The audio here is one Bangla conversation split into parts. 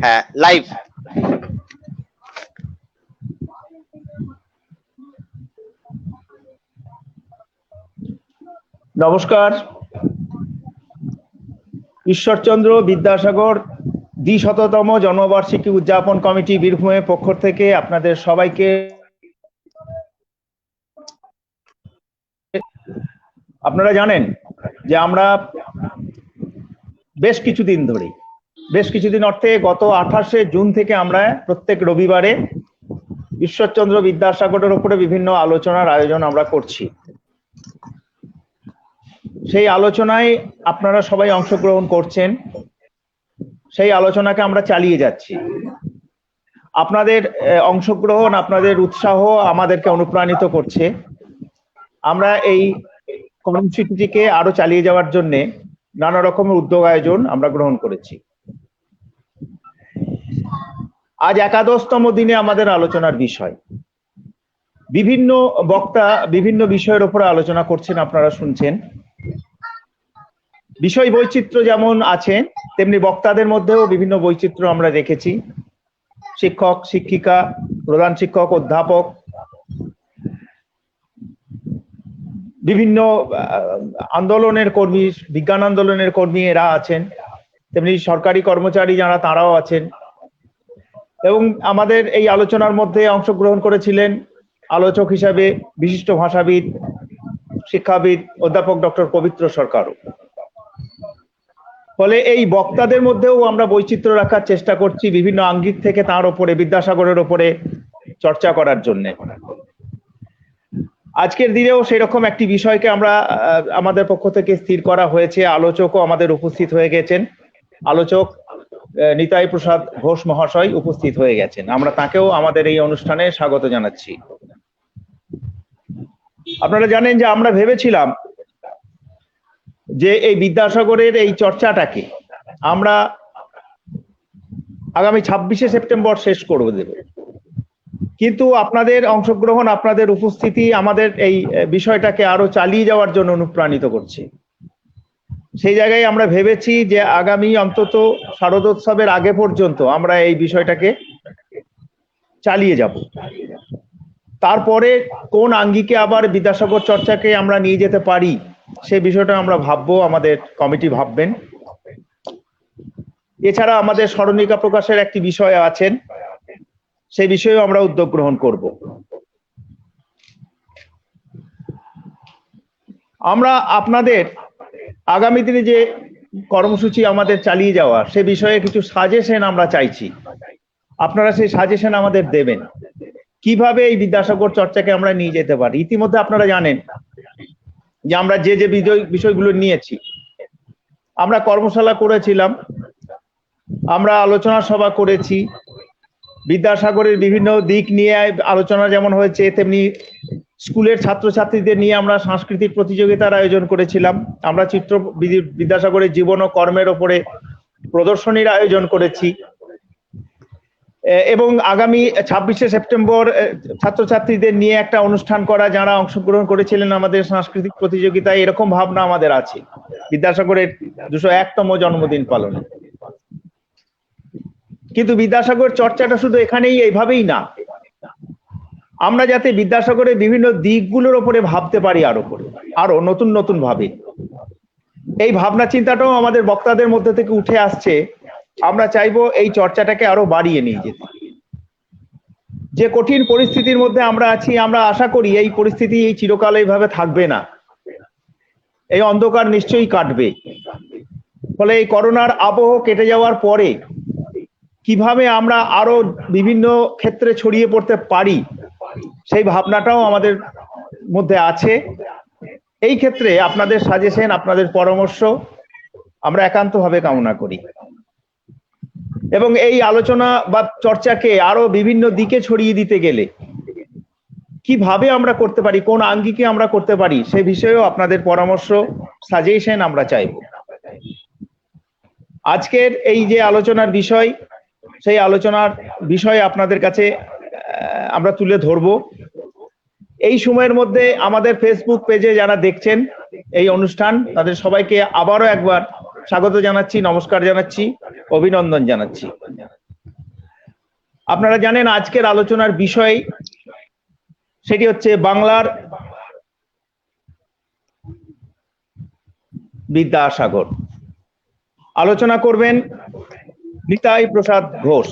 হ্যাঁ, লাইভ। নমস্কার। ঈশ্বরচন্দ্র বিদ্যাসাগর দ্বিশততম জন্মবার্ষিকী উদযাপন কমিটি বীরভূমের পক্ষ থেকে আপনাদের সবাইকে আপনারা জানেন যে আমরা বেশ কিছুদিন অর্থে গত 28শে জুন থেকে আমরা প্রত্যেক রবিবারে ঈশ্বরচন্দ্র বিদ্যাসাগরের উপরে বিভিন্ন আলোচনার আয়োজন আমরা করছি। সেই আলোচনায় আপনারা সবাই অংশগ্রহণ করছেন, সেই আলোচনাকে আমরা চালিয়ে যাচ্ছি। আপনাদের অংশগ্রহণ, আপনাদের উৎসাহ আমাদেরকে অনুপ্রাণিত করছে। আমরা এই কর্মসূচিটিকে আরো চালিয়ে যাওয়ার জন্য নানা রকমের উদ্যোগ আয়োজন আমরা গ্রহণ করেছি। আজ 11তম দিনে আমাদের আলোচনার বিষয়, বিভিন্ন বক্তা বিভিন্ন বিষয়ের উপরে আলোচনা করছেন, আপনারা শুনছেন। বিষয় বৈচিত্র্য যেমন আছে, তেমনি বক্তাদের মধ্যেও বিভিন্ন বৈচিত্র্য আমরা দেখেছি। শিক্ষক, শিক্ষিকা, প্রধান শিক্ষক, অধ্যাপক, বিভিন্ন আন্দোলনের কর্মী, বিজ্ঞান আন্দোলনের কর্মী এরা আছেন, তেমনি সরকারি কর্মচারী যারা তারাও আছেন। এবং আমাদের এই আলোচনার মধ্যে অংশগ্রহণ করেছিলেন আলোচক হিসাবে বিশিষ্ট ভাষাবিদ, শিক্ষাবিদ অধ্যাপক ডক্টর পবিত্র সরকারও। ফলে এই বক্তাদের মধ্যেও আমরা বৈচিত্র্য রাখার চেষ্টা করছি, বিভিন্ন আঙ্গিক থেকে তার উপরে, বিদ্যাসাগরের উপরে চর্চা করার জন্য। আজকের দিনেও সেরকম একটি বিষয়কে আমরা আমাদের পক্ষ থেকে স্থির করা হয়েছে। আলোচকও আমাদের উপস্থিত হয়ে গেছেন। আলোচক নিতাই প্রসাদ ঘোষ মহাশয় উপস্থিত হয়ে গেছেন। আমরা তাকেও আমাদের এই অনুষ্ঠানে স্বাগত জানাচ্ছি। আপনারা জানেন যে আমরা ভেবেছিলাম যে এই বিদ্যাসাগরের এই চর্চাটাকে আমরা আগামী 26শে সেপ্টেম্বর শেষ করে দেব, কিন্তু আপনাদের অংশগ্রহণ, আপনাদের উপস্থিতি আমাদের এই বিষয়টাকে আরো চালিয়ে যাওয়ার জন্য অনুপ্রাণিত করছে। সেই জায়গায় আমরা ভেবেছি যে আগামী অন্তত শারদোৎসবের আগে পর্যন্ত আমরা এই বিষয়টাকে চালিয়ে যাব। তারপরে কোন আঙ্গিকে আবার বিদ্যাসাগর চর্চাকে আমরা নিয়ে যেতে পারি সে বিষয়টা আমরা ভাববো, আমাদের কমিটি ভাববেন। এছাড়া আমাদের স্মরণিকা প্রকাশের একটি বিষয় আছেন, সেই বিষয়েও আমরা উদ্যোগ গ্রহণ করব। আমরা আপনাদের আগামী দিনে যে কর্মসূচি আমাদের চালিয়ে যাওয়া, সে বিষয়ে কিছু সাজেশন আমরা চাইছি। আপনারা সেই সাজেশন আমাদের দেবেন, কিভাবে এই বিদ্যাসাগর চর্চাকে আমরা নিয়ে যেতে পারি। ইতিমধ্যে আপনারা জানেন যে আমরা যে যে বিষয়গুলো নিয়েছি, আমরা কর্মশালা করেছিলাম, আমরা আলোচনা সভা করেছি, বিদ্যাসাগরের বিভিন্ন দিক নিয়ে আলোচনা যেমন হয়েছে, তেমনি স্কুলের ছাত্রছাত্রীদের নিয়ে আমরা সাংস্কৃতিক প্রতিযোগিতার আয়োজন করেছিলাম। আমরা বিদ্যাসাগরের জীবন ও কর্মের ওপরে প্রদর্শনীর আয়োজন করেছি। এবং আগামী 26শে সেপ্টেম্বর ছাত্রছাত্রীদের নিয়ে একটা অনুষ্ঠান করা, যারা অংশগ্রহণ করেছিলেন আমাদের সাংস্কৃতিক প্রতিযোগিতায়, এরকম ভাবনা আমাদের আছে বিদ্যাসাগরের 201তম জন্মদিন পালনে। কিন্তু বিদ্যাসাগর চর্চাটা শুধু এখানেই এইভাবেই না, আমরা যাতে বিদ্যাসাগরের বিভিন্ন দিকগুলোর উপরে ভাবতে পারি, আরো নতুন নতুন ভাবে, এই ভাবনা চিন্তাটাও আমাদের বক্তাদের মধ্যে থেকে উঠে আসছে। আমরা চাইবো এই চর্চাটাকে আরো বাড়িয়ে নিয়ে যেতে। যে কঠিন পরিস্থিতির মধ্যে আমরা আছি, আমরা আশা করি এই পরিস্থিতি এই চিরকাল এইভাবে থাকবে না, এই অন্ধকার নিশ্চয়ই কাটবে। ফলে এই করোনার আবহ কেটে যাওয়ার পরে কিভাবে আমরা আরো বিভিন্ন ক্ষেত্রে ছড়িয়ে পড়তে পারি, সেই ভাবনাটাও আমাদের মধ্যে আছে। এই ক্ষেত্রে আপনাদের সাজেশন, আপনাদের পরামর্শ আমরা একান্তভাবে কামনা করি। এবং এই আলোচনা বা চর্চাকে আরো বিভিন্ন দিকে ছড়িয়ে দিতে গেলে কিভাবে আমরা করতে পারি, কোন আঙ্গিকে আমরা করতে পারি, সে বিষয়েও আপনাদের পরামর্শ, সাজেশন আমরা চাইব। আজকের এই যে আলোচনার বিষয়, সেই আলোচনার বিষয় আপনাদের কাছে আমরা তুলে ধরবো। এই সময়ের মধ্যে আমাদের ফেসবুক পেজে যারা দেখছেন এই অনুষ্ঠান, তাদের সবাইকে আবারও একবার স্বাগত জানাচ্ছি, নমস্কার জানাচ্ছি, অভিনন্দন জানাচ্ছি। আপনারা জানেন আজকের আলোচনার বিষয় সেটি হচ্ছে বাংলার বিদ্যাসাগর। আলোচনা করবেন নিতাই প্রসাদ ঘোষ।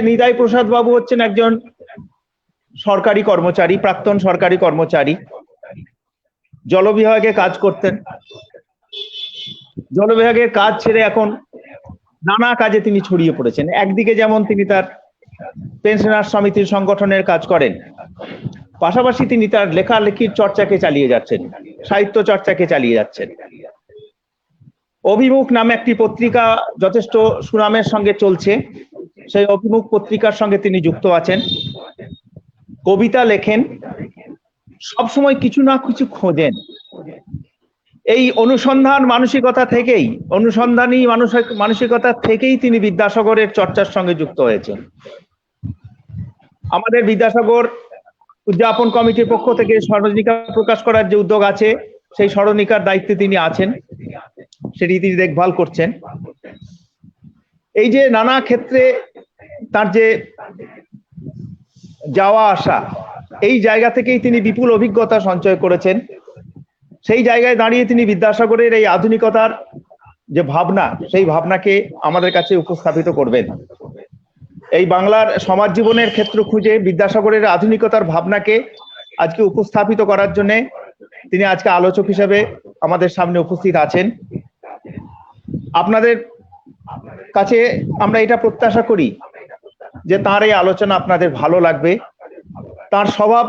নিতাই প্রসাদ বাবু হচ্ছেন একজন সরকারি কর্মচারী, প্রাক্তন সরকারি কর্মচারী। জল বিভাগে কাজ করতেন। জল বিভাগের কাজ ছেড়ে এখন নানা কাজে তিনি ছড়িয়ে পড়েছেন। একদিকে যেমন তিনি তার পেনশনার সমিতির সংগঠনের কাজ করেন, পাশাপাশি তিনি তার লেখালেখির চর্চাকে চালিয়ে যাচ্ছেন, সাহিত্য চর্চাকে চালিয়ে যাচ্ছেন। অভিমুখ নামে একটি পত্রিকা যথেষ্ট সুনামের সঙ্গে চলছে, সেই অভিমুখ পত্রিকার সঙ্গে তিনি যুক্ত আছেন। কবিতা লেখেন, সবসময় কিছু না কিছু খোঁজেন। এই অনুসন্ধানী মানসিকতা থেকেই তিনি বিদ্যাসাগরের চর্চার সঙ্গে যুক্ত হয়েছেন। আমাদের বিদ্যাসাগর উদযাপন কমিটির পক্ষ থেকে স্মরণিকা প্রকাশ করার যে উদ্যোগ আছে, সেই স্মরণিকার দায়িত্বে তিনি আছেন, সেটি তিনি দেখভাল করছেন। এই যে নানা ক্ষেত্রে তার যে যাওয়া আসা, এই জায়গা থেকেই তিনি বিপুল অভিজ্ঞতা সঞ্চয় করেছেন। সেই জায়গায় দাঁড়িয়ে তিনি বিদ্যাসাগরের এই আধুনিকতার যে ভাবনা, সেই ভাবনাকে আমাদের কাছে উপস্থাপিত করবেন। এই বাংলার সমাজ জীবনের ক্ষেত্র খুঁজে বিদ্যাসাগরের আধুনিকতার ভাবনাকে আজকে উপস্থাপিত করার জন্য তিনি আজকে আলোচক হিসেবে আমাদের সামনে উপস্থিত আছেন। আপনাদের কাছে আমরা এটা প্রত্যাশা করি যে তার এই আলোচনা আপনাদের ভালো লাগবে। তার স্বভাব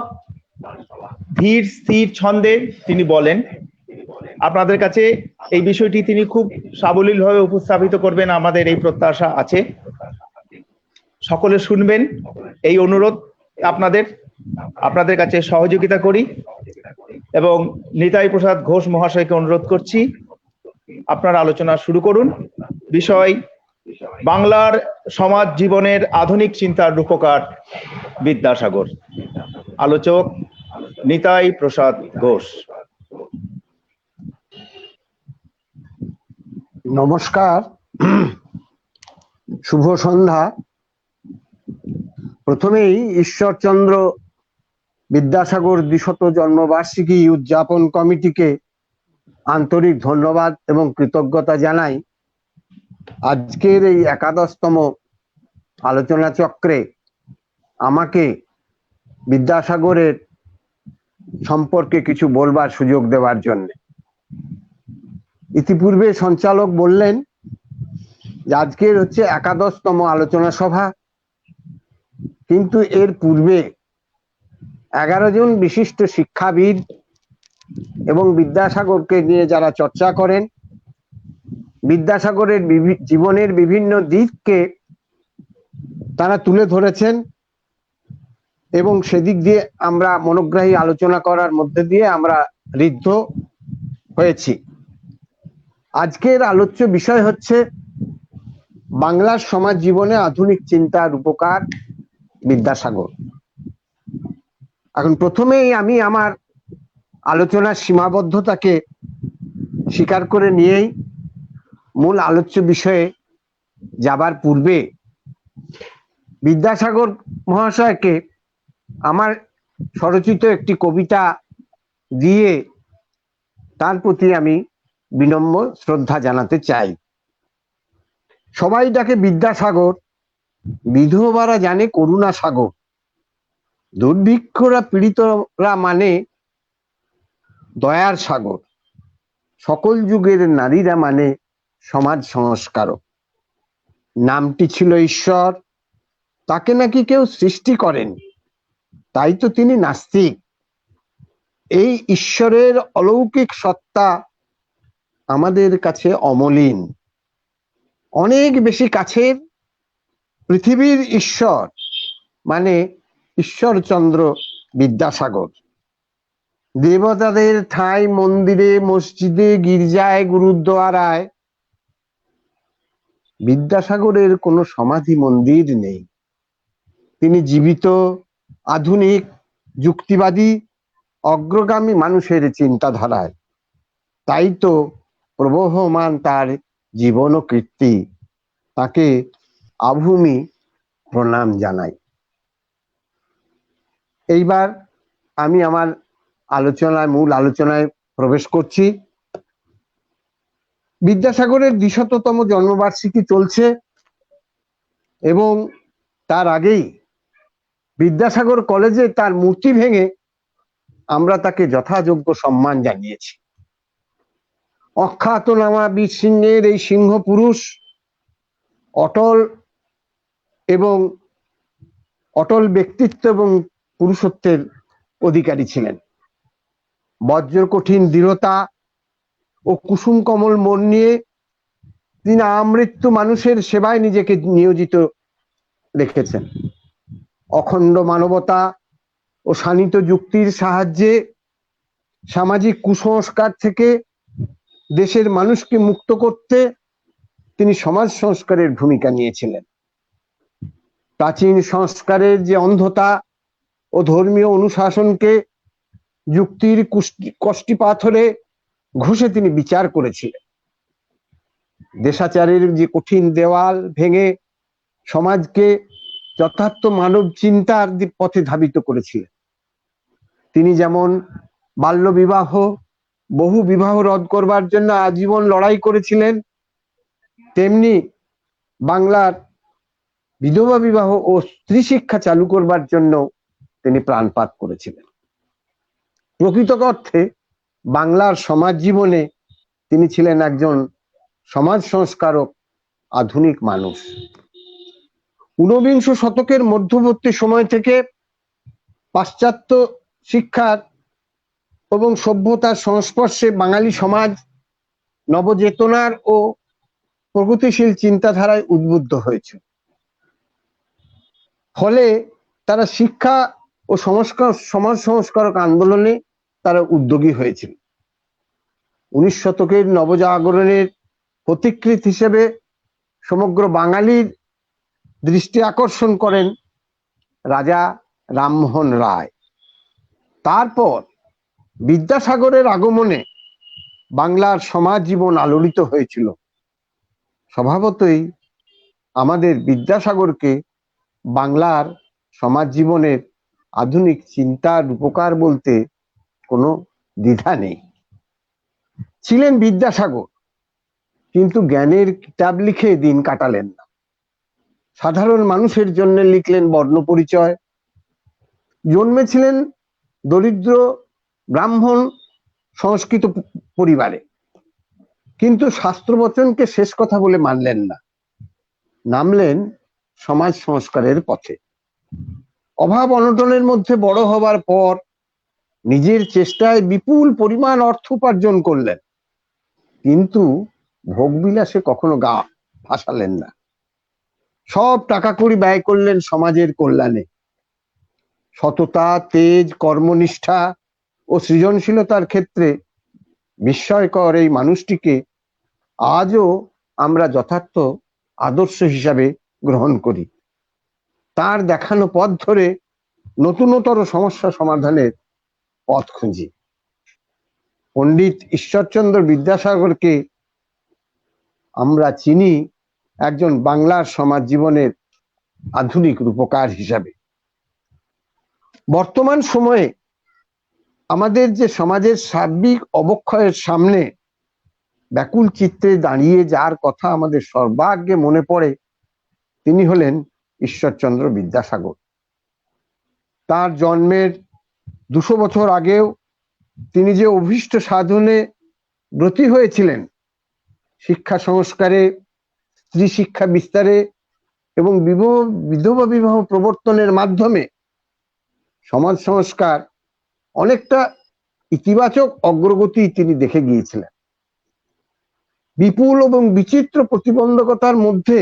ধীর স্থির ছন্দে তিনি বলেন। আপনাদের কাছে এই বিষয়টি তিনি খুব সাবলীলভাবে উপস্থাপিত করবেন, আমাদের এই প্রত্যাশা আছে। সকলে শুনবেন এই অনুরোধ আপনাদের কাছে সহযোগিতা করি এবং নিতাই প্রসাদ ঘোষ মহাশয়কে অনুরোধ করছি, আপনারা আলোচনা শুরু করুন। বিষয় বাংলার সমাজ জীবনের আধুনিক চিন্তার রূপকার বিদ্যাসাগর। আলোচক নিতাই প্রসাদ ঘোষ। নমস্কার, শুভ সন্ধ্যা। প্রথমেই ঈশ্বরচন্দ্র বিদ্যাসাগর ২০০ জন্মবার্ষিকী উদযাপন কমিটিকে আন্তরিক ধন্যবাদ এবং কৃতজ্ঞতা জানাই। আজকের এই ১১তম আলোচনা চক্রে আমাকে বিদ্যাসাগরের সম্পর্কে কিছু বলবার সুযোগ দেওয়ার জন্য। ইতিপূর্বে সঞ্চালক বললেন যে আজকের হচ্ছে ১১তম আলোচনা সভা, কিন্তু এর পূর্বে ১১ জন বিশিষ্ট শিক্ষাবিদ এবং বিদ্যাসাগরকে নিয়ে যারা চর্চা করেন, বিদ্যাসাগরের জীবনের বিভিন্ন দিককে তারা তুলে ধরেছেন এবং সেদিক দিয়ে আমরা মনোগ্রাহী আলোচনা করার মধ্যে দিয়ে আমরা ঋদ্ধ হয়েছি। আজকের আলোচ্য বিষয় হচ্ছে বাংলার সমাজ জীবনে আধুনিক চিন্তার উপকার বিদ্যাসাগর। এখন প্রথমেই আমি আমার আলোচনার সীমাবদ্ধতাকে স্বীকার করে নিয়েই মূল আলোচ্য বিষয়ে যাবার পূর্বে বিদ্যাসাগর মহাশয়কে আমার স্বরচিত একটি কবিতা দিয়ে তার প্রতি আমি বিনম্র শ্রদ্ধা জানাতে চাই। সবাই ডাকে বিদ্যাসাগর, বিধবারা জানে করুণা সাগর, দুর্ভিক্ষরা পীড়িতরা মানে দয়ার সাগর, সকল যুগের নারীরা মানে সমাজ সংস্কারক। নামটি ছিল ঈশ্বর, তাকে নাকি কেউ সৃষ্টি করেন, তাই তো তিনি নাস্তিক। এই ঈশ্বরের অলৌকিক সত্তা আমাদের কাছে অমলিন, অনেক বেশি কাছের। পৃথিবীর ঈশ্বর মানে ঈশ্বরচন্দ্র বিদ্যাসাগর। দেবতাদের ঠাঁই মন্দিরে, মসজিদে, গির্জায়, গুরুদ্বারায়। বিদ্যাসাগরের কোনো সমাধি মন্দির নেই। তিনি জীবিত, আধুনিক, যুক্তিবাদী, অগ্রগামী মানুষের চিন্তাধারায়। তাই তো প্রবহমান তার জীবন ও কীর্তি, তাকে আভূমি প্রণাম জানাই। এইবার আমি আমার মূল আলোচনায় প্রবেশ করছি। বিদ্যাসাগরের ২০০তম জন্মবার্ষিকী চলছে এবং তার আগেই বিদ্যাসাগর কলেজে তার মূর্তি ভেঙে আমরা তাকে যথাযোগ্য সম্মান জানিয়েছি। অখ্যাতনামা বীর সিংহের এই সিংহ পুরুষ অটল ব্যক্তিত্ব এবং পুরুষত্বের অধিকারী ছিলেন। বজ্র কঠিন দৃঢ়তা ও কুসুম কমল মন নিয়ে তিনি আমৃত্যু মানুষের সেবায় নিজেকে নিয়োজিত রেখেছেন। অখণ্ড মানবতা ও শানিত যুক্তির সাহায্যে সামাজিক কুসংস্কার থেকে দেশের মানুষকে মুক্ত করতে তিনি সমাজ সংস্কারের ভূমিকা নিয়েছিলেন। প্রাচীন সংস্কারের যে অন্ধতা ও ধর্মীয় অনুশাসনকে যুক্তির কষ্টি পাথরে ঘষে তিনি বিচার করেছিলেন। দেশাচারের যে কঠিন দেওয়াল ভেঙে সমাজকে যথার্থ মানব চিন্তার পথে ধাবিত করেছিলেন। তিনি যেমন বাল্য বিবাহ, বহু বিবাহ রদ করবার জন্য আজীবন লড়াই করেছিলেন, তেমনি বাংলার বিধবা বিবাহ ও স্ত্রী শিক্ষা চালু করবার জন্য তিনি প্রাণপাত করেছিলেন। প্রকৃত অর্থে বাংলার সমাজ জীবনে তিনি ছিলেন একজন সমাজ সংস্কারক, আধুনিক মানুষ। ঊনবিংশ শতকের মধ্যবর্তী সময় থেকে পাশ্চাত্য শিক্ষার এবং সভ্যতার সংস্পর্শে বাঙালি সমাজ নবচেতনার ও প্রগতিশীল চিন্তাধারায় উদ্বুদ্ধ হয়েছে। ফলে তারা শিক্ষা ও সমাজ সংস্কারক আন্দোলনে তারা উদ্যোগী হয়েছিল। 19 শতকের নবজাগরণের প্রতিকৃত হিসেবে সমগ্র বাঙালির দৃষ্টি আকর্ষণ করেন রাজা রামমোহন রায়। তারপর বিদ্যাসাগরের আগমনে বাংলার সমাজ জীবন আলোড়িত হয়েছিল। স্বভাবতই আমাদের বিদ্যাসাগরকে বাংলার সমাজ জীবনের আধুনিক চিন্তার রূপকার বলতে কোনো দ্বিধা নেই। ছিলেন বিদ্যাসাগর, কিন্তু জ্ঞানের কিতাব লিখে দিন কাটালেন না। সাধারণ মানুষের জন্য লিখলেন বর্ণ পরিচয়। জন্মেছিলেন দরিদ্র ব্রাহ্মণ সংস্কৃত পরিবারে, কিন্তু শাস্ত্রবচনকে শেষ কথা বলে মানলেন না, নামলেন সমাজ সংস্কারের পথে। অভাব অনটনের মধ্যে বড় হবার পর নিজের চেষ্টায় বিপুল পরিমাণ অর্থ উপার্জন করলেন, কিন্তু ভোগবিলাসে কখনো গা ভাসালেন না। সব টাকা কড়ি ব্যয় করলেন সমাজের কল্যাণে। সততা, তেজ, কর্মনিষ্ঠা ও সৃজনশীলতার ক্ষেত্রে বিস্ময়কর এই মানুষটিকে আজও আমরা যথার্থ আদর্শ হিসাবে গ্রহণ করি। তার দেখানো পথ ধরে নতুনতর সমস্যা সমাধানের পথ খুঁজি। পণ্ডিত ঈশ্বরচন্দ্র বিদ্যাসাগরকে আমরা চিনি একজন বাংলার সমাজ জীবনের আধুনিক রূপকার হিসাবে। বর্তমান সময়ে আমাদের যে সমাজের সার্বিক অবক্ষয়ের সামনে ব্যাকুল চিত্রে দাঁড়িয়ে যার কথা আমাদের সর্বাগ্রে মনে পড়ে, তিনি হলেন ঈশ্বরচন্দ্র বিদ্যাসাগর। তার জন্মের 200 বছর আগেও তিনি যে অভীষ্ট সাধনে ব্রতী হয়েছিলেন, শিক্ষা সংস্কারে, স্ত্রী শিক্ষা বিস্তারে এবং বিধবা বিবাহ প্রবর্তনের মাধ্যমে সমাজ সংস্কার অনেকটা ইতিবাচক অগ্রগতি তিনি দেখে গিয়েছিলেন। বিপুল এবং বিচিত্র প্রতিবন্ধকতার মধ্যে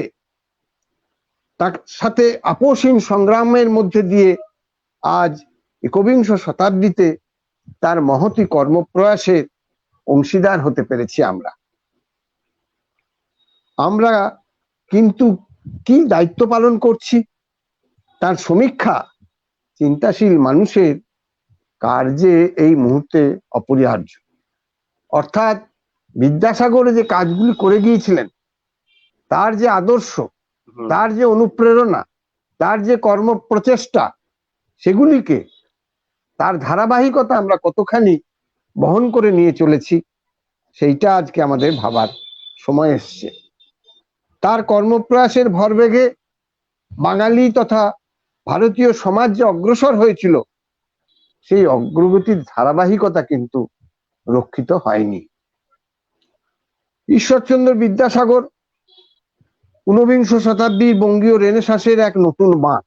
তার সাথে আপোষহীন সংগ্রামের মধ্যে দিয়ে আজ 21 শতাব্দীতে তার মহতি কর্মপ্রয়াসের অংশীদার হতে পেরেছি আমরা কিন্তু কি দায়িত্ব পালন করছি তার সমীক্ষা চিন্তাশীল মানুষের কার্যে এই মুহূর্তে অপরিহার্য। অর্থাৎ বিদ্যাসাগর যে কাজগুলি করে গিয়েছিলেন, তার যে আদর্শ, তার যে অনুপ্রেরণা, তার যে কর্ম প্রচেষ্টা, সেগুলিকে, তার ধারাবাহিকতা আমরা কতখানি বহন করে নিয়ে চলেছি, সেইটা আজকে আমাদের ভাবার সময় এসছে। তার কর্মপ্রয়াসের ভরবেগে বাঙালি তথা ভারতীয় সমাজ যে অগ্রসর হয়েছিল, সেই অগ্রগতির ধারাবাহিকতা কিন্তু রক্ষিত হয়নি। ঈশ্বরচন্দ্র বিদ্যাসাগর ঊনবিংশ শতাব্দীর বঙ্গীয় রেনেসাঁসের এক নতুন বাঁক।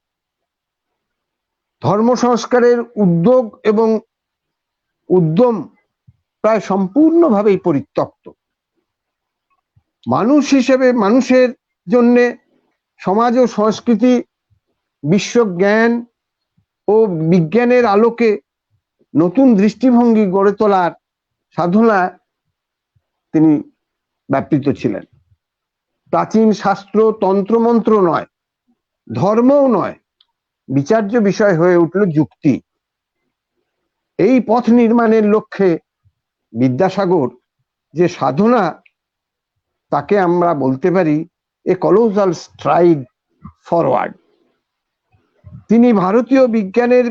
ধর্ম সংস্কারের উদ্যোগ এবং উদ্যম প্রায় সম্পূর্ণভাবেই পরিত্যক্ত। মানুষ হিসেবে, মানুষের জন্য সমাজ ও সংস্কৃতি, বিশ্বজ্ঞান ও বিজ্ঞানের আলোকে নতুন দৃষ্টিভঙ্গি গড়ে তোলার সাধনা তিনি ব্যাপৃত ছিলেন। প্রাচীন শাস্ত্র, তন্ত্রমন্ত্র নয়, ধর্মও নয়, বিচার্য বিষয় হয়ে উঠল যুক্তি। এই পথ নির্মাণের লক্ষ্যে বিদ্যাসাগর যে সাধনা, তাকে আমরা বলতে পারি এ কলোসাল স্ট্রাইড ফরওয়ার্ড। তিনি ভারতীয় বিজ্ঞানের,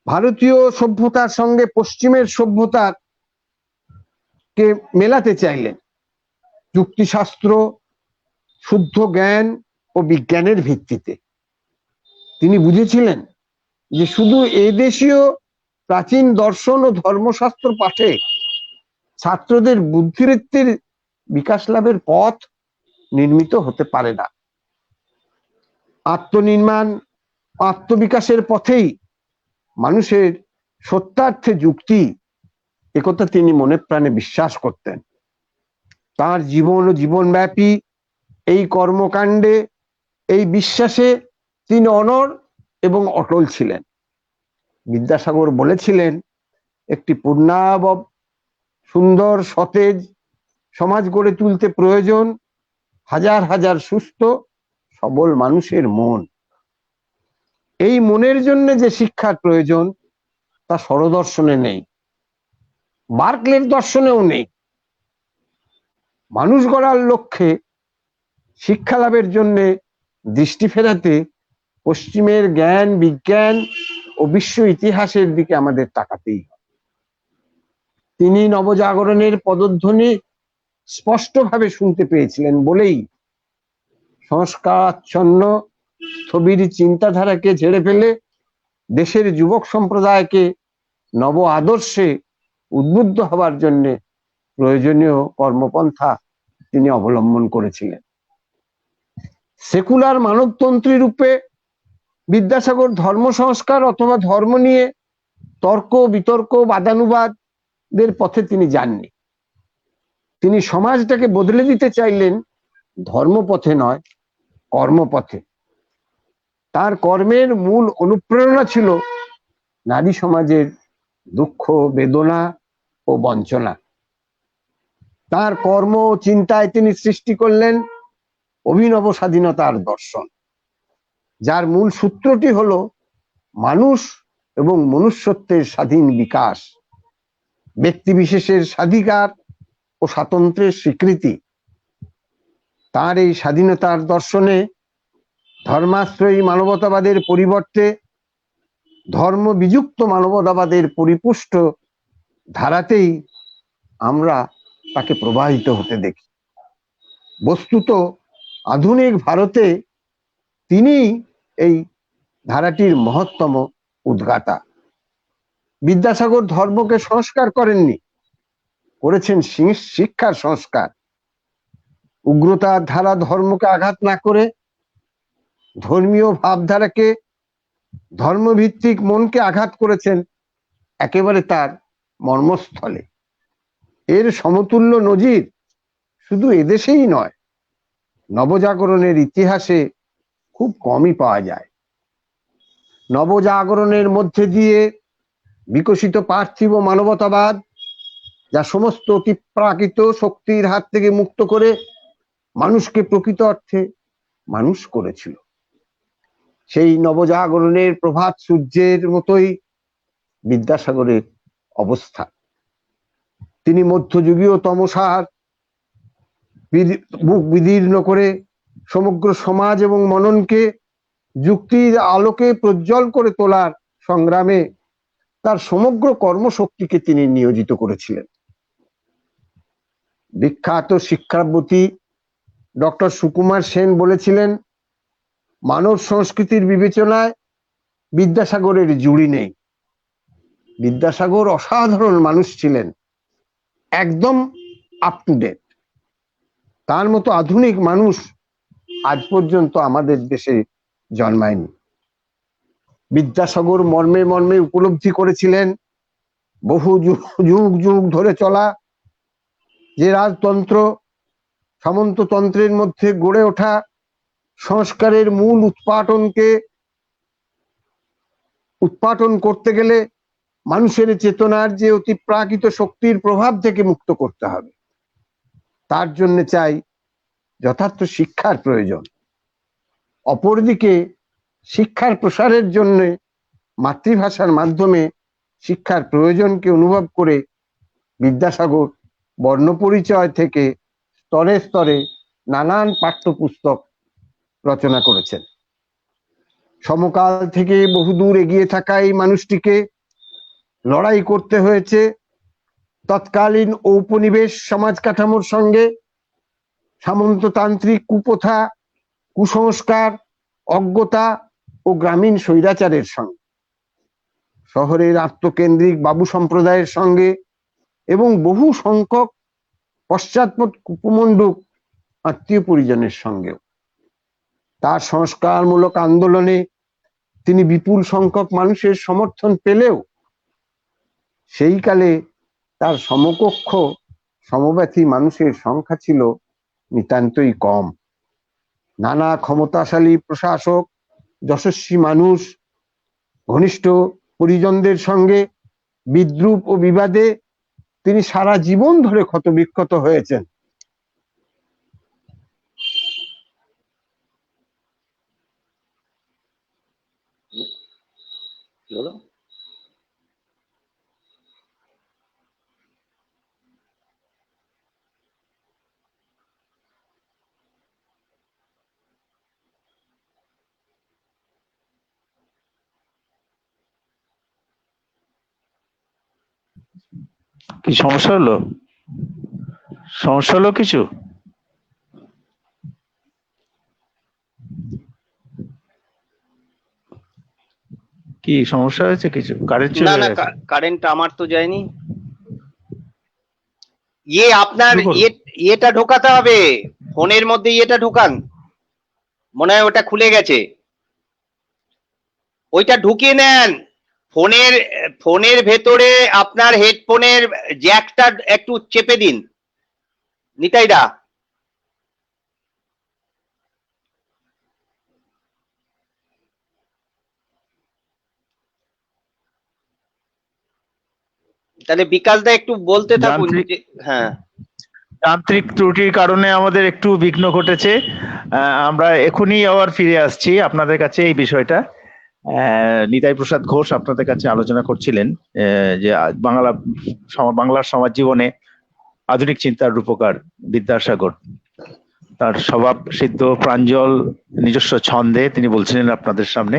ভারতীয় সভ্যতার সঙ্গে পশ্চিমের সভ্যতার কে মেলাতে চাইলেন যুক্তিশাস্ত্র, শুদ্ধ জ্ঞান ও বিজ্ঞানের ভিত্তিতে। তিনি বুঝেছিলেন যে শুধু এদেশীয় প্রাচীন দর্শন ও ধর্মশাস্ত্র পাঠে ছাত্রদের বুদ্ধিবৃত্তির বিকাশ লাভের পথ নির্মিত হতে পারে না। আত্মনির্মাণ, আত্মবিকাশের পথেই মানুষের সত্যার্থে যুক্তি, একথা তিনি মনে প্রাণে বিশ্বাস করতেন। তার জীবন ও জীবনব্যাপী এই কর্মকাণ্ডে, এই বিশ্বাসে তিনি অনড় এবং অটল ছিলেন। বিদ্যাসাগর বলেছিলেন, একটি পূর্ণাব, সুন্দর, সতেজ সমাজ গড়ে তুলতে প্রয়োজন হাজার হাজার সুস্থ সবল মানুষের মন। এই মনের জন্য যে শিক্ষার প্রয়োজন, তা স্বরদর্শনে নেই, বার্কলের দর্শনেও নেই। মানুষ গড়ার লক্ষ্যে শিক্ষা লাভের জন্য দৃষ্টি ফেরাতে পশ্চিমের জ্ঞান, বিজ্ঞান ও বিশ্ব ইতিহাসের দিকে আমাদের তাকাতেই হবে। তিনি নবজাগরণের পদধ্বনি স্পষ্টভাবে শুনতে পেয়েছিলেন বলেই সংস্কারাচ্ছন্ন স্থবির চিন্তাধারাকে ঝেড়ে ফেলে দেশের যুবক সম্প্রদায়কে নব আদর্শে উদ্বুদ্ধ হবার জন্য প্রয়োজনীয় কর্মপন্থা তিনি অবলম্বন করেছিলেন। সেকুলার মানবতন্ত্রী রূপে বিদ্যাসাগর ধর্ম সংস্কার অথবা ধর্ম নিয়ে তর্ক, বিতর্ক, বাদানুবাদের পথে তিনি যাননি। তিনি সমাজটাকে বদলে দিতে চাইলেন ধর্মপথে নয়, কর্মপথে। তার কর্মের মূল অনুপ্রেরণা ছিল নারী সমাজের দুঃখ, বেদনা ও বঞ্চনা। তার কর্ম ও চিন্তায় তিনি সৃষ্টি করলেন অভিনব স্বাধীনতার দর্শন, যার মূল সূত্রটি হলো মানুষ এবং মনুষ্যত্বের স্বাধীন বিকাশ, ব্যক্তিবিশেষের স্বাধিকার ও স্বাতন্ত্র্যের স্বীকৃতি। তার এই স্বাধীনতার দর্শনে ধর্মাশ্রয়ী মানবতাবাদের পরিবর্তে ধর্ম বিযুক্ত মানবতাবাদের পরিপুষ্ট ধারাতেই আমরা তাকে প্রবাহিত হতে দেখি। বস্তুত আধুনিক ভারতে তিনি এই ধারাটির মহত্তম উদ্গাতা। বিদ্যাসাগর ধর্মকে সংস্কার করেননি, করেছেন শিক্ষার সংস্কার। উগ্রতার ধারা ধর্মকে আঘাত না করে ধর্মীয় ভাবধারাকে, ধর্মভিত্তিক মনকে আঘাত করেছেন একেবারে তার মর্মস্থলে। এর সমতুল্য নজির শুধু এদেশেই নয়, নবজাগরণের ইতিহাসে খুব কমই পাওয়া যায়। নবজাগরণের মধ্যে দিয়ে বিকশিত পার্থিব মানবতাবাদ, যা সমস্ত অতিপ্রাকৃত শক্তির হাত থেকে মুক্ত করে মানুষকে প্রকৃত অর্থে মানুষ করেছিল, সেই নবজাগরণের প্রভাত সূর্যের মতোই বিদ্যাসাগরের অবস্থা। তিনি মধ্যযুগীয় তমসার বুক বিদীর্ণ করে সমগ্র সমাজ এবং মননকে যুক্তির আলোকে প্রজ্জ্বল করে তোলার সংগ্রামে তার সমগ্র কর্মশক্তিকে তিনি নিয়োজিত করেছিলেন। বিখ্যাত শিক্ষাবতী ডক্টর সুকুমার সেন বলেছিলেন, মানব সংস্কৃতির বিবেচনায় বিদ্যাসাগরের জুড়ি নেই। বিদ্যাসাগর অসাধারণ মানুষ ছিলেন, একদম আপ টু ডেট। তার মতো আধুনিক মানুষ আজ পর্যন্ত আমাদের দেশে জন্মায়নি। বিদ্যাসাগর মর্মে মর্মে উপলব্ধি করেছিলেন বহু যুগ যুগ ধরে চলা যে রাজতন্ত্র, সামন্ততন্ত্রের মধ্যে গড়ে ওঠা সংস্কারের মূল উৎপাটন করতে গেলে মানুষের চেতনার যে অতিপ্রাকৃত শক্তির প্রভাব থেকে মুক্ত করতে হবে। তার জন্য চাই যথার্থ শিক্ষার প্রয়োজন। অপরদিকে শিক্ষার প্রসারের জন্য মাতৃভাষার মাধ্যমে শিক্ষার প্রয়োজনকে অনুভব করে বিদ্যাসাগর বর্ণপরিচয় থেকে স্তরে স্তরে নানান পাঠ্যপুস্তক রচনা করেছেন। সমকাল থেকে বহুদূর এগিয়ে থাকা এই মানুষটিকে লড়াই করতে হয়েছে তৎকালীন ঔপনিবেশ সমাজ কাঠামোর সঙ্গে, সামন্ততান্ত্রিক কুপ্রথা, কুসংস্কার, অজ্ঞতা ও গ্রামীণ স্বৈরাচারের সঙ্গে, শহরের আত্মকেন্দ্রিক বাবু সম্প্রদায়ের সঙ্গে এবং বহু সংখ্যক পশ্চাৎপদ কুপমণ্ডুক আত্মীয় পরিজনের সঙ্গেও। তার সংস্কারমূলক আন্দোলনে তিনি বিপুল সংখ্যক মানুষের সমর্থন পেলেও সেই কালে তার সমকক্ষ সমব্যথী মানুষের সংখ্যা ছিল নিতান্তই কম। নানা ক্ষমতাশালী প্রশাসক, যশস্বী মানুষ, ঘনিষ্ঠ পরিজনদের সঙ্গে বিদ্রূপ ও বিবাদে তিনি সারা জীবন ধরে ক্ষতবিক্ষত হয়েছেন। কি সমস্যা হলো? সমস্যা হলো কিছু? কি সমস্যা হয়েছে কিছু? কারেন্ট না চলে না, গেছে? কারেন্ট আমার তো যায়নি। আপনার শুরু করুন। ইয়েটা ঢোকাতে হবে, ফোনের মধ্যে ইয়েটা ঢোকান, মনে হয় ওটা খুলে গেছে, ওইটা ঢুকিয়ে নেন। ফোনের ভেতরে আপনার হেডফোনের জ্যাকটা একটু চেপে দিন নিতাইদা। তাহলে বিকাশদা একটু বলতে থাকুন। হ্যাঁ, যান্ত্রিক ত্রুটির কারণে আমাদের একটু বিঘ্ন ঘটেছে। আমরা এখনই আবার ফিরে আসছি আপনাদের কাছে। এই বিষয়টা নিতাই প্রসাদ ঘোষ আপনাদের কাছে আলোচনা করছিলেন যে বাংলার সমাজ জীবনে আধুনিক চিন্তার রূপকার বিদ্যাসাগর তার স্বভাব সিদ্ধ প্রাঞ্জল নিজস্ব ছন্দে তিনি বলছিলেন আপনাদের সামনে।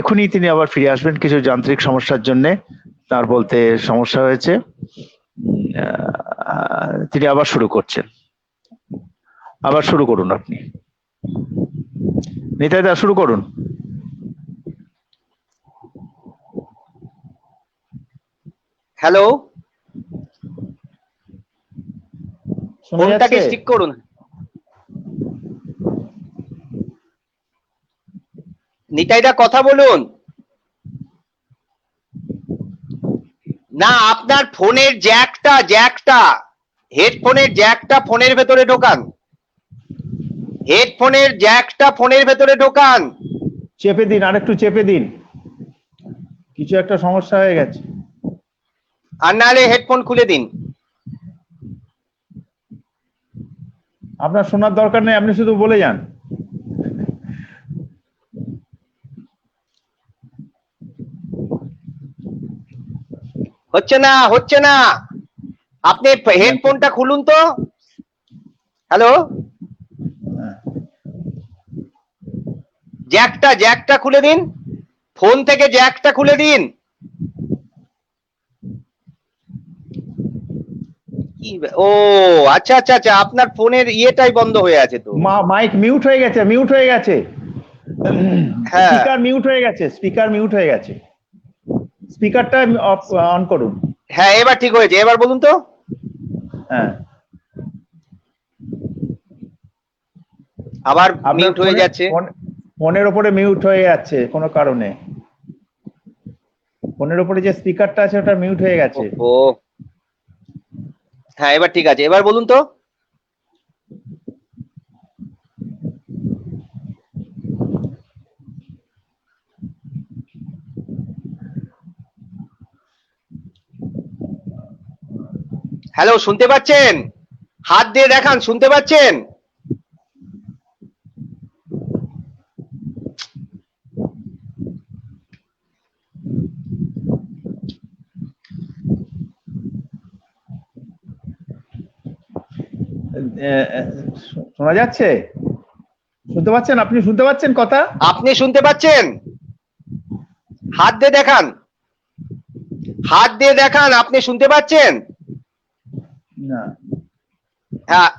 এখনই তিনি আবার ফিরে আসবেন, কিছু যান্ত্রিক সমস্যার জন্য তার বলতে সমস্যা হয়েছে। তিনি আবার শুরু করছেন। আবার শুরু করুন আপনি, নিতাই দা, শুরু করুন। হ্যালো, ফোনটাকে স্টিক করুন। নিতাইদা কথা বলুন না। আপনার ফোনের জ্যাকটা হেডফোনের জ্যাকটা ফোনের ভেতরে ঢোকান। হেডফোনের জ্যাকটা ফোনের ভেতরে ঢোকান। চেপে দিন, আরেকটু চেপে দিন, কিছু একটা সমস্যা হয়ে গেছে। আর নাহলে হেডফোন খুলে দিন। আপনার শোনার দরকার নেই, আপনি শুধু বলে যান। হচ্ছে না। আপনি হেডফোনটা খুলুন তো। হ্যালো, জ্যাকটা খুলে দিন, ফোন থেকে জ্যাকটা খুলে দিন। ও আচ্ছা আচ্ছা আচ্ছা, আপনার ফোনের ইয়েটাই বন্ধ হয়ে আছে তো। মাইক মিউট হয়ে গেছে, হ্যাঁ স্পিকার মিউট হয়ে গেছে, স্পিকারটা অন করুন। হ্যাঁ, এবার ঠিক হয়েছে, এবার বলুন তো। হ্যাঁ, আবার আপনার মিউট হয়ে যাচ্ছে। ফোনের উপরে মিউট হয়ে যাচ্ছে কোনো কারণে, ফোনের উপরে যে স্পিকারটা আছে ওটা মিউট হয়ে গেছে। ও হ্যাঁ, এবার ঠিক আছে, এবার বলুন তো। হ্যালো, শুনতে পাচ্ছেন? হাত দিয়ে দেখান, শুনতে পাচ্ছেন? শোনা যাচ্ছে? শুনতে পাচ্ছেন? আপনি শুনতে পাচ্ছেন কথা? আপনি শুনতে পাচ্ছেন? হাত দিয়ে দেখান, হাত দিয়ে দেখান, আপনি শুনতে পাচ্ছেন? না। হ্যাঁ,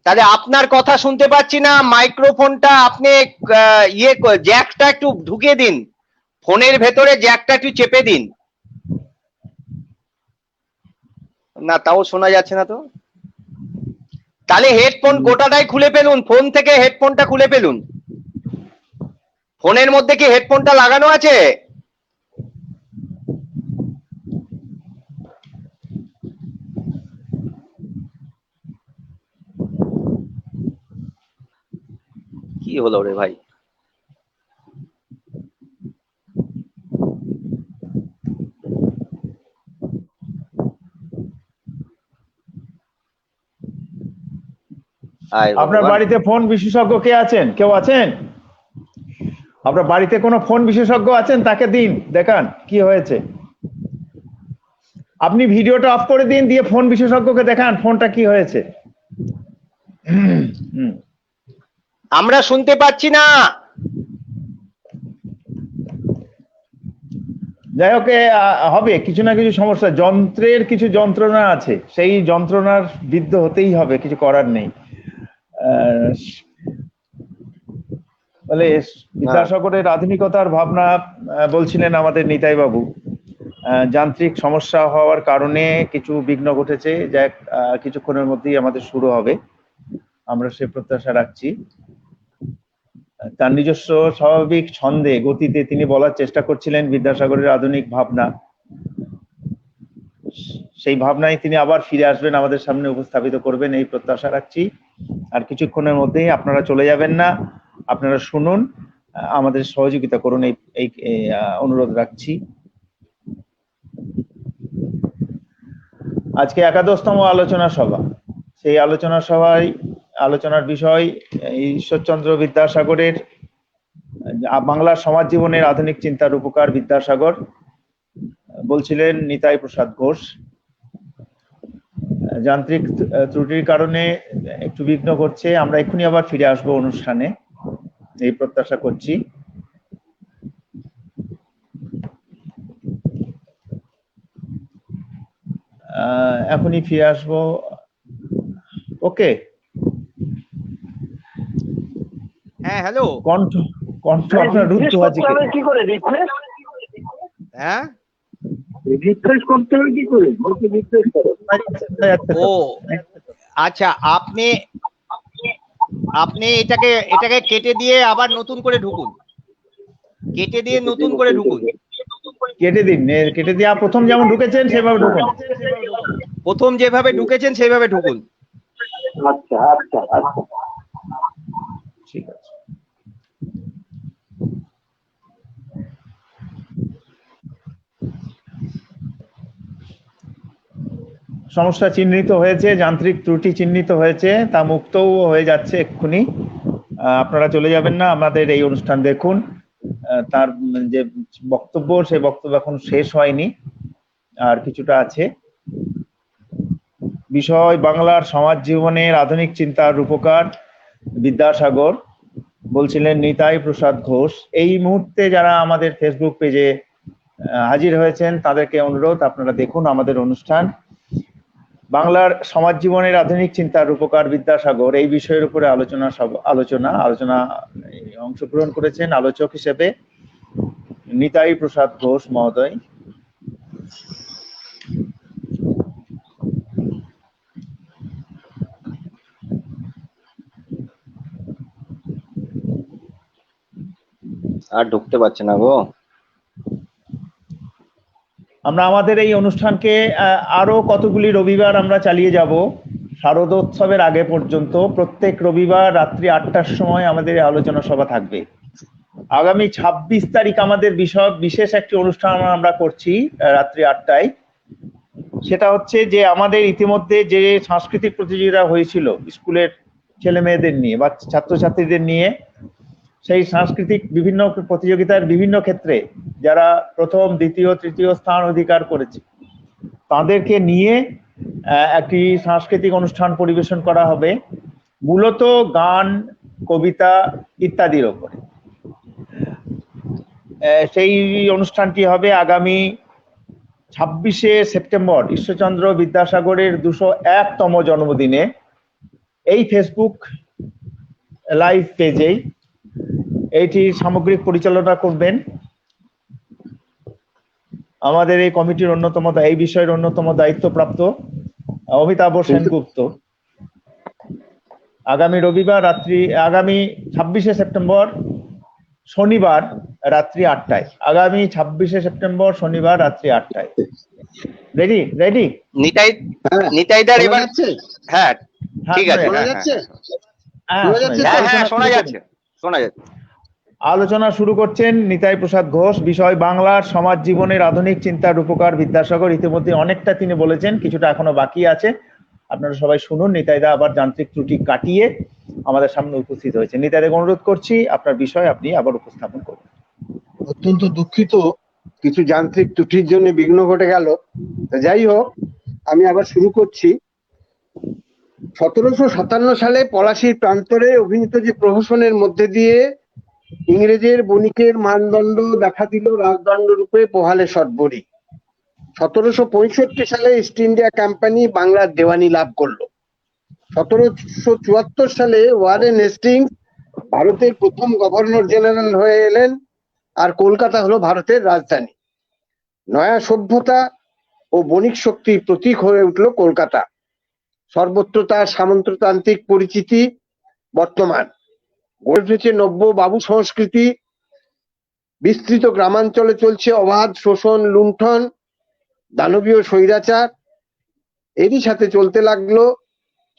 তাহলে আপনার কথা শুনতে পাচ্ছি না। মাইক্রোফোনটা আপনি জ্যাকটা একটু ঢুকিয়ে দিন, ফোনের ভেতরে জ্যাকটা একটু চেপে দিন। না, তাও শোনা যাচ্ছে না তো। তাহলে হেডফোন গোটাটাই খুলে ফেলুন, ফোন থেকে হেডফোনটা খুলে ফেলুন। ফোনের মধ্যে কি হেডফোনটা লাগানো আছে? কি হলো রে ভাই? আপনার বাড়িতে ফোন বিশেষজ্ঞ কে আছেন? কেউ আছেন? আপনার বাড়িতে কোনো ফোন বিশেষজ্ঞ আছেন? তাকে দিন, দেখান কি হয়েছে। আপনি ভিডিওটা অফ করে দিন, দিয়ে ফোন বিশেষজ্ঞকে দেখান ফোনটা কি হয়েছে। আমরা শুনতে পাচ্ছি না। যাই হোক, হবে কিছু না কিছু সমস্যা, যন্ত্রের কিছু যন্ত্রণা আছে, সেই যন্ত্রণার বিদ্ধ হতেই হবে, কিছু করার নেই। বলে বিদ্যাসাগরের আধুনিকতার ভাবনা বলছিলেন আমাদের নিতাই বাবু। যান্ত্রিক সমস্যা হওয়ার কারণে কিছু বিঘ্ন ঘটেছে, যা কিছুক্ষণের মধ্যেই আমাদের শুরু হবে, আমরা সে প্রত্যাশা রাখছি। তার নিজস্ব স্বাভাবিক ছন্দে গতিতে তিনি বলার চেষ্টা করছিলেন বিদ্যাসাগরের আধুনিক ভাবনা। সেই ভাবনায় তিনি আবার ফিরে আসবেন, আমাদের সামনে উপস্থাপিত করবেন, এই প্রত্যাশা রাখছি। আর কিছুক্ষণের মধ্যেই আপনারা চলে যাবেন না, আপনারা শুনুন, আমাদের সহযোগিতা করুন, এই অনুরোধ রাখছি। আজকে 11তম আলোচনা সভা। সেই আলোচনা সভায় আলোচনার বিষয় ঈশ্বরচন্দ্র বিদ্যাসাগরের বাংলার সমাজ জীবনের আধুনিক চিন্তার উপকার বিদ্যাসাগর, বলছিলেন নিতাই প্রসাদ ঘোষ। যান্ত্রিক ত্রুটির কারণে একটু বিঘ্ন ঘটছে, আমরা এক্ষুনি আবার ফিরে আসবো অনুষ্ঠানে, এই প্রত্যাশা করছি। এখনই ফিরে আসবো। ওকে। হ্যাঁ, হ্যালো। কণ্ঠ আপনার রুদ্ধ আছে কি করে রিফ্রেশ? হ্যাঁ, রিফ্রেশ করতে হবে কি করে? বলতে রিফ্রেশ করো। ও আচ্ছা, আপনি এটাকে কেটে দিয়ে আবার নতুন করে ঢুকুন, কেটে দিয়ে নতুন করে ঢুকুন। কেটে দিন, কেটে দিয়ে প্রথম যেমন ঢুকেছেন সেভাবে ঢুকুন। প্রথম যেভাবে ঢুকেছেন সেভাবে ঢুকুন। আচ্ছা আচ্ছা আচ্ছা, ঠিক আছে। সমস্যা চিহ্নিত হয়েছে, যান্ত্রিক ত্রুটি চিহ্নিত হয়েছে, তা মুক্তও হয়ে যাচ্ছে এক্ষুনি। আপনারা চলে যাবেন না, আমাদের এই অনুষ্ঠান দেখুন। তার যে বক্তব্য, সেই বক্তব্য এখন শেষ হয়নি, আর কিছুটা আছে। বিষয় বাংলার সমাজ জীবনের আধুনিক চিন্তার রূপকার বিদ্যাসাগর, বলছিলেন নিতাই প্রসাদ ঘোষ। এই মুহূর্তে যারা আমাদের ফেসবুক পেজে হাজির হয়েছেন তাদেরকে অনুরোধ, আপনারা দেখুন আমাদের অনুষ্ঠান বাংলার সমাজ জীবনের আধুনিক চিন্তার রূপকার বিদ্যাসাগর, এই বিষয়ের উপরে আলোচনা অংশগ্রহণ করেছেন আলোচক হিসেবে নিতাই প্রসাদ ঘোষ মহোদয়। আর ঢুকতে পারছে না গো। আমরা আমাদের এই অনুষ্ঠানকে আরো কতগুলি রবিবার আমরা চালিয়ে যাব শারদোৎসবের আগে পর্যন্ত। প্রত্যেক রবিবার রাত্রি 8টার সময় আমাদের আলোচনা সভা থাকবে। আগামী 26 তারিখ আমাদের বিশেষ একটি অনুষ্ঠান আমরা করছি রাত্রি 8টায়। সেটা হচ্ছে যে আমাদের ইতিমধ্যে যে সাংস্কৃতিক প্রতিযোগিতা হয়েছিল স্কুলের ছেলে মেয়েদের নিয়ে বা ছাত্রছাত্রীদের নিয়ে, সেই সাংস্কৃতিক বিভিন্ন প্রতিযোগিতার বিভিন্ন ক্ষেত্রে যারা প্রথম, দ্বিতীয়, তৃতীয় স্থান অধিকার করেছে তাদেরকে নিয়ে একটি সাংস্কৃতিক অনুষ্ঠান পরিবেশন করা হবে, মূলত গান, কবিতা ইত্যাদির ওপরে। সেই অনুষ্ঠানটি হবে আগামী 26শে সেপ্টেম্বর ঈশ্বরচন্দ্র বিদ্যাসাগরের 201তম জন্মদিনে এই ফেসবুক লাইভ পেজেই। এইটি সামগ্রিক পরিচালনা করবেন আমাদের এই কমিটির এই বিষয়ের অন্যতম দায়িত্বপ্রাপ্ত অমিতাভ সেনগুপ্ত। আগামী 26শে সেপ্টেম্বর শনিবার রাত্রি 8টায়। আগামী 26শে সেপ্টেম্বর শনিবার রাত্রি 8টায়। রেডি? নিতাইদার এবার হ্যাঁ ঠিক আছে। হ্যাঁ শোনা যাচ্ছে। আলোচনা শুরু করছেন নিতাই প্রসাদ ঘোষ। বিষয় বাংলার সমাজ জীবনের আধুনিক চিন্তার রূপকার বিদ্যাসাগর। ইতিমধ্যে অনেকটা তিনি বলেছেন, কিছুটা এখনো বাকি আছে। আপনারা সবাই শুনুন। নিতাইদা আবার যান্ত্রিক ত্রুটি কাটিয়ে আমাদের সামনে উপস্থিত হয়েছে। নিতাইদাকে অনুরোধ করছি আপনার বিষয় আপনি আবার উপস্থাপন করুন। অত্যন্ত দুঃখিত, কিছু যান্ত্রিক ত্রুটির জন্য বিঘ্ন ঘটে গেল। যাই হোক, আমি আবার শুরু করছি। 1757 সালে পলাশীর প্রান্তরে অভিনীত যে প্রহসনের মধ্যে দিয়ে ইংরেজের বণিকের মানদণ্ড দেখা দিল রাজদণ্ড রূপে পোহালে সর্বরি। 1765 সালে ইস্ট ইন্ডিয়া কোম্পানি বাংলার দেওয়ানি লাভ করলো। 1774 সালে ওয়ারেন হেস্টিংস ভারতের প্রথম গভর্নর জেনারেল হয়ে এলেন, আর কলকাতা হলো ভারতের রাজধানী। নয়া সভ্যতা ও বণিক শক্তির প্রতীক হয়ে উঠল কলকাতা। সর্বত্র তার সামন্ততান্ত্রিক পরিচিতি বর্তমান। গড়ে উঠেছে নব্য বাবু সংস্কৃতি। বিস্তৃত গ্রামাঞ্চলে চলছে অবাধ শোষণ, লুণ্ঠন, দানবীয় স্বৈরাচার। এরই সাথে চলতে লাগলো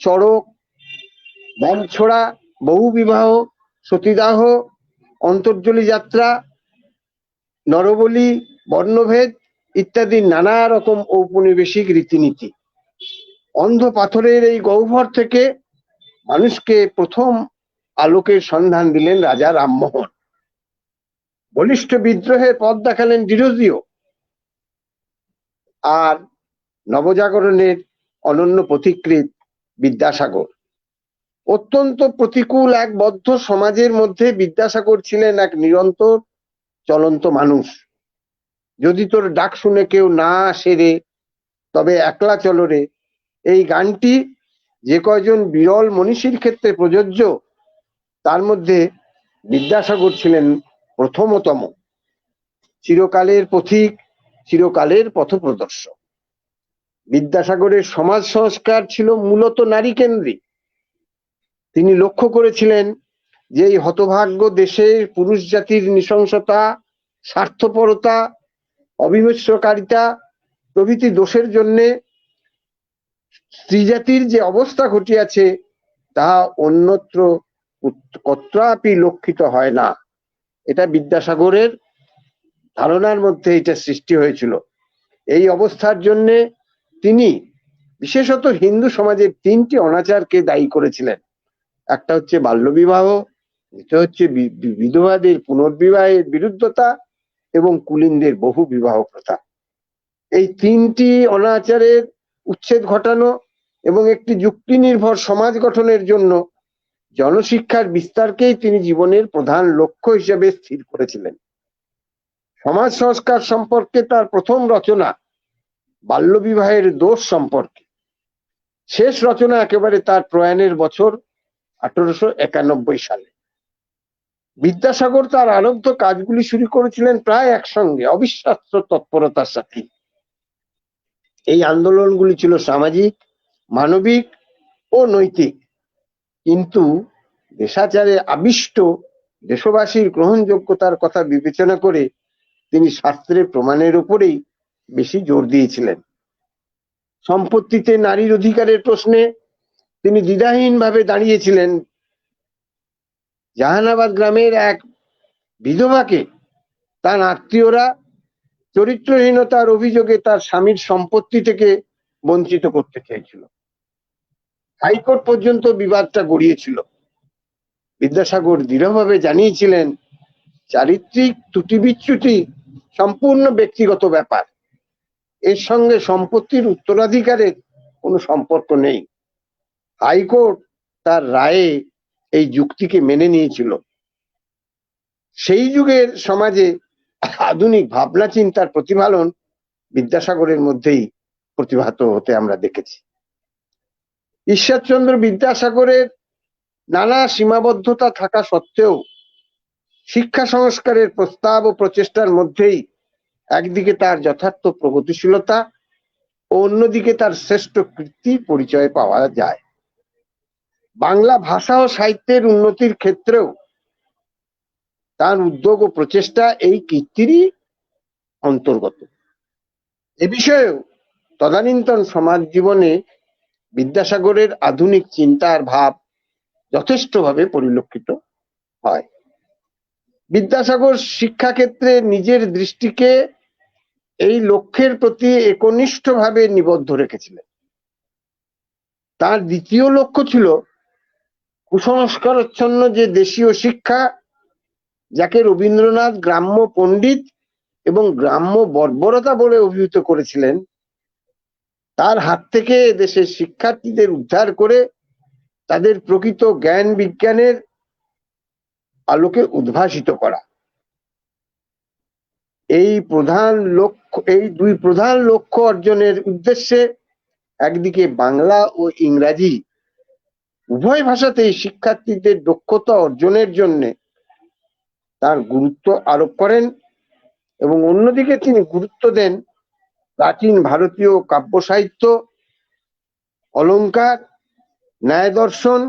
চড়ক, বনছোড়া, বহু বিবাহ, সতীদাহ, অন্তর্জলি যাত্রা, নরবলি, বর্ণভেদ ইত্যাদি নানা রকম ঔপনিবেশিক রীতিনীতি। অন্ধ পাথরের এই গহ্বর থেকে মানুষকে প্রথম আলোকের সন্ধান দিলেন রাজা রামমোহন। বলিষ্ঠ বিদ্রোহের পথ দেখালেন ডিরোজিও, আর নবজাগরণের অনন্য পথিকৃৎ বিদ্যাসাগর। অত্যন্ত প্রতিকূল এক বদ্ধ সমাজের মধ্যে বিদ্যাসাগর ছিলেন এক নিরন্তর চলন্ত মানুষ। যদি তোর ডাক শুনে কেউ না আসে রে, তবে একলা চলো রে, এই গানটি যে কয়জন বিরল মনীষীর ক্ষেত্রে প্রযোজ্য, তার মধ্যে বিদ্যাসাগর ছিলেন প্রথমতম। চিরকালের পথিক, চিরকালের পথপ্রদর্শক। বিদ্যাসাগরের সমাজ সংস্কার ছিল মূলত নারী কেন্দ্রিক। তিনি লক্ষ্য করেছিলেন যে এই হতভাগ্য দেশের পুরুষ জাতির নৃশংসতা, স্বার্থপরতা, অবিমৃষ্যকারিতা প্রভৃতি দোষের জন্যে স্ত্রী জাতির যে অবস্থা ঘটিয়াছে তাহা অন্যত্র কত্রাপি লক্ষিত হয় না। এটা বিদ্যাসাগরের ধারণার মধ্যে এটা সৃষ্টি হয়েছিল। এই অবস্থার জন্যে তিনি বিশেষত হিন্দু সমাজের 3টি অনাচারকে দায়ী করেছিলেন। একটা হচ্ছে বাল্যবিবাহ, দ্বিতীয় হচ্ছে বিধবাদের পুনর্বিবাহের বিরুদ্ধতা এবং কুলীনদের বহু বিবাহ প্রথা। এই 3টি অনাচারের উচ্ছেদ ঘটানো এবং একটি যুক্তি নির্ভর সমাজ গঠনের জন্য জনশিক্ষার বিস্তারকেই তিনি জীবনের প্রধান লক্ষ্য হিসেবে স্থির করেছিলেন। সমাজ সংস্কার সম্পর্কে তার প্রথম রচনা বাল্যবিবাহের দোষ সম্পর্কে, শেষ রচনা একেবারে তার প্রয়াণের বছর 1891 সালে। বিদ্যাসাগর তার আরব্ধ কাজগুলি শুরু করেছিলেন প্রায় একসঙ্গে, অবিশ্বাস্য তৎপরতার সাথে। এই আন্দোলনগুলি ছিল সামাজিক, মানবিক ও নৈতিক, কিন্তু দেশাচারে আবিষ্ট দেশবাসীর গ্রহণযোগ্যতার কথা বিবেচনা করে তিনি শাস্ত্রের প্রমাণের উপরেই বেশি জোর দিয়েছিলেন। সম্পত্তিতে নারীর অধিকারের প্রশ্নে তিনি দ্বিধাহীনভাবে দাঁড়িয়েছিলেন। জাহানাবাদ গ্রামের এক বিধবাকে তার আত্মীয়রা চরিত্রহীনতার অভিযোগে তার স্বামীর সম্পত্তি থেকে বঞ্চিত করতে চেয়েছিল। হাইকোর্ট পর্যন্ত বিবাদটা গড়িয়েছিল। বিদ্যাসাগর দৃঢ়ভাবে জানিয়েছিলেন, চারিত্রিক ত্রুটি বিচ্যুতি সম্পূর্ণ ব্যক্তিগত ব্যাপার, এর সঙ্গে সম্পত্তির উত্তরাধিকারের কোনো সম্পর্ক নেই। হাইকোর্ট তার রায়ে এই যুক্তিকে মেনে নিয়েছিল। সেই যুগের সমাজে আধুনিক ভাবনা চিন্তার প্রতিফলন বিদ্যাসাগরের মধ্যেই প্রতিভাত হতে আমরা দেখেছি। ঈশ্বরচন্দ্র বিদ্যাসাগরের নানা সীমাবদ্ধতা থাকা সত্ত্বেও শিক্ষা সংস্কারের প্রস্তাব ও প্রচেষ্টার মধ্যেই একদিকে তার যথার্থ প্রগতিশীলতা ও অন্যদিকে তার শ্রেষ্ঠ কীর্তির পরিচয় পাওয়া যায়। বাংলা ভাষা ও সাহিত্যের উন্নতির ক্ষেত্রেও তার উদ্যোগ ও প্রচেষ্টা এই কীর্তিরই অন্তর্গত। এ বিষয়েও তদানীন্তন সমাজ জীবনে বিদ্যাসাগরের আধুনিক চিন্তার ভাব যথেষ্টভাবে পরিলক্ষিত হয়। বিদ্যাসাগর শিক্ষাক্ষেত্রে নিজের দৃষ্টিকে এই লক্ষ্যের প্রতি একনিষ্ঠভাবে নিবদ্ধ রেখেছিলেন। তার দ্বিতীয় লক্ষ্য ছিল কুসংস্কারচ্ছন্ন যে দেশীয় শিক্ষা, যাকে রবীন্দ্রনাথ গ্রাম্য পণ্ডিত এবং গ্রাম্য বর্বরতা বলে অভিহিত করেছিলেন, তার হাত থেকে দেশের শিক্ষার্থীদের উদ্ধার করে তাদের প্রকৃত জ্ঞান বিজ্ঞানের আলোকে উদ্ভাসিত করা। এই দুই প্রধান লক্ষ্য অর্জনের উদ্দেশ্যে একদিকে বাংলা ও ইংরাজি উভয় ভাষাতেই শিক্ষার্থীদের দক্ষতা অর্জনের জন্য তার গুরুত্ব আরোপ করেন এবং অন্যদিকে তিনি গুরুত্ব দেন প্রাচীন ভারতীয় কাব্য সাহিত্য, অলঙ্কার, ন্যায় দর্শন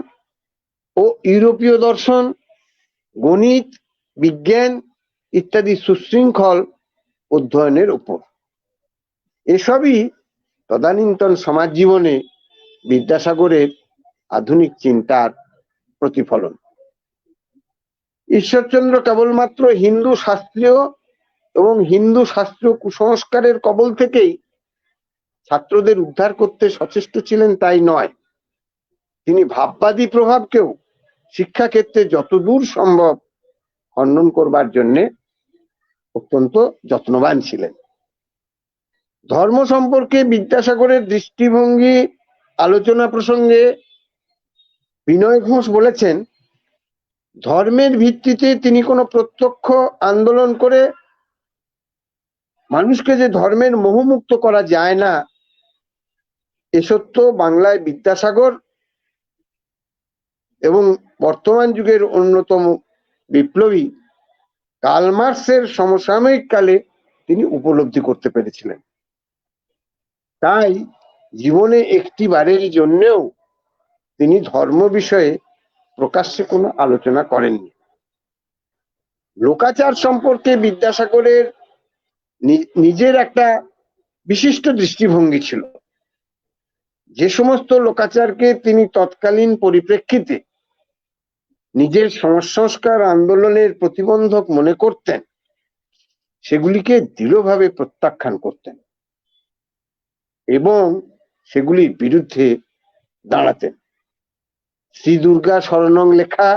ও ইউরোপীয় দর্শন, গণিত, বিজ্ঞান ইত্যাদি সুশৃঙ্খল অধ্যয়নের উপর। এসবই তদানীন্তন সমাজ জীবনে বিদ্যাসাগরের আধুনিক চিন্তার প্রতিফলন। ঈশ্বরচন্দ্র কেবলমাত্র হিন্দু শাস্ত্রীয় এবং হিন্দু শাস্ত্রীয় কুসংস্কারের কবল থেকেই ছাত্রদের উদ্ধার করতে সচেষ্ট ছিলেন তাই নয়, তিনি ভাববাদী প্রভাবকেও শিক্ষাক্ষেত্রে যতদূর সম্ভব খণ্ডন করবার জন্য অত্যন্ত যত্নবান ছিলেন। ধর্ম সম্পর্কে বিদ্যাসাগরের দৃষ্টিভঙ্গি আলোচনা প্রসঙ্গে বিনয় ঘোষ বলেছেন, ধর্মের ভিত্তিতে তিনি কোনো প্রত্যক্ষ আন্দোলন করে মানুষকে যে ধর্মের মোহমুক্ত করা যায় না, এ সত্য বাংলায় বিদ্যাসাগর এবং বর্তমান যুগের অন্যতম বিপ্লবী কার্ল মার্কসের সমসাময়িক কালে তিনি উপলব্ধি করতে পেরেছিলেন। তাই জীবনে একটি বারের জন্যেও তিনি ধর্ম বিষয়ে প্রকাশ্যে কোনো আলোচনা করেননি। লোকাচার সম্পর্কে বিদ্যাসাগরের নিজের একটা বিশিষ্ট দৃষ্টিভঙ্গি ছিল। যে সমস্ত লোকাচারকে তিনি তৎকালীন পরিপ্রেক্ষিতে নিজের সংস্কার আন্দোলনের প্রতিবন্ধক মনে করতেন, সেগুলিকে দৃঢ়ভাবে প্রত্যাখ্যান করতেন এবং সেগুলির বিরুদ্ধে দাঁড়াতেন। শ্রী দুর্গা শরণং লেখা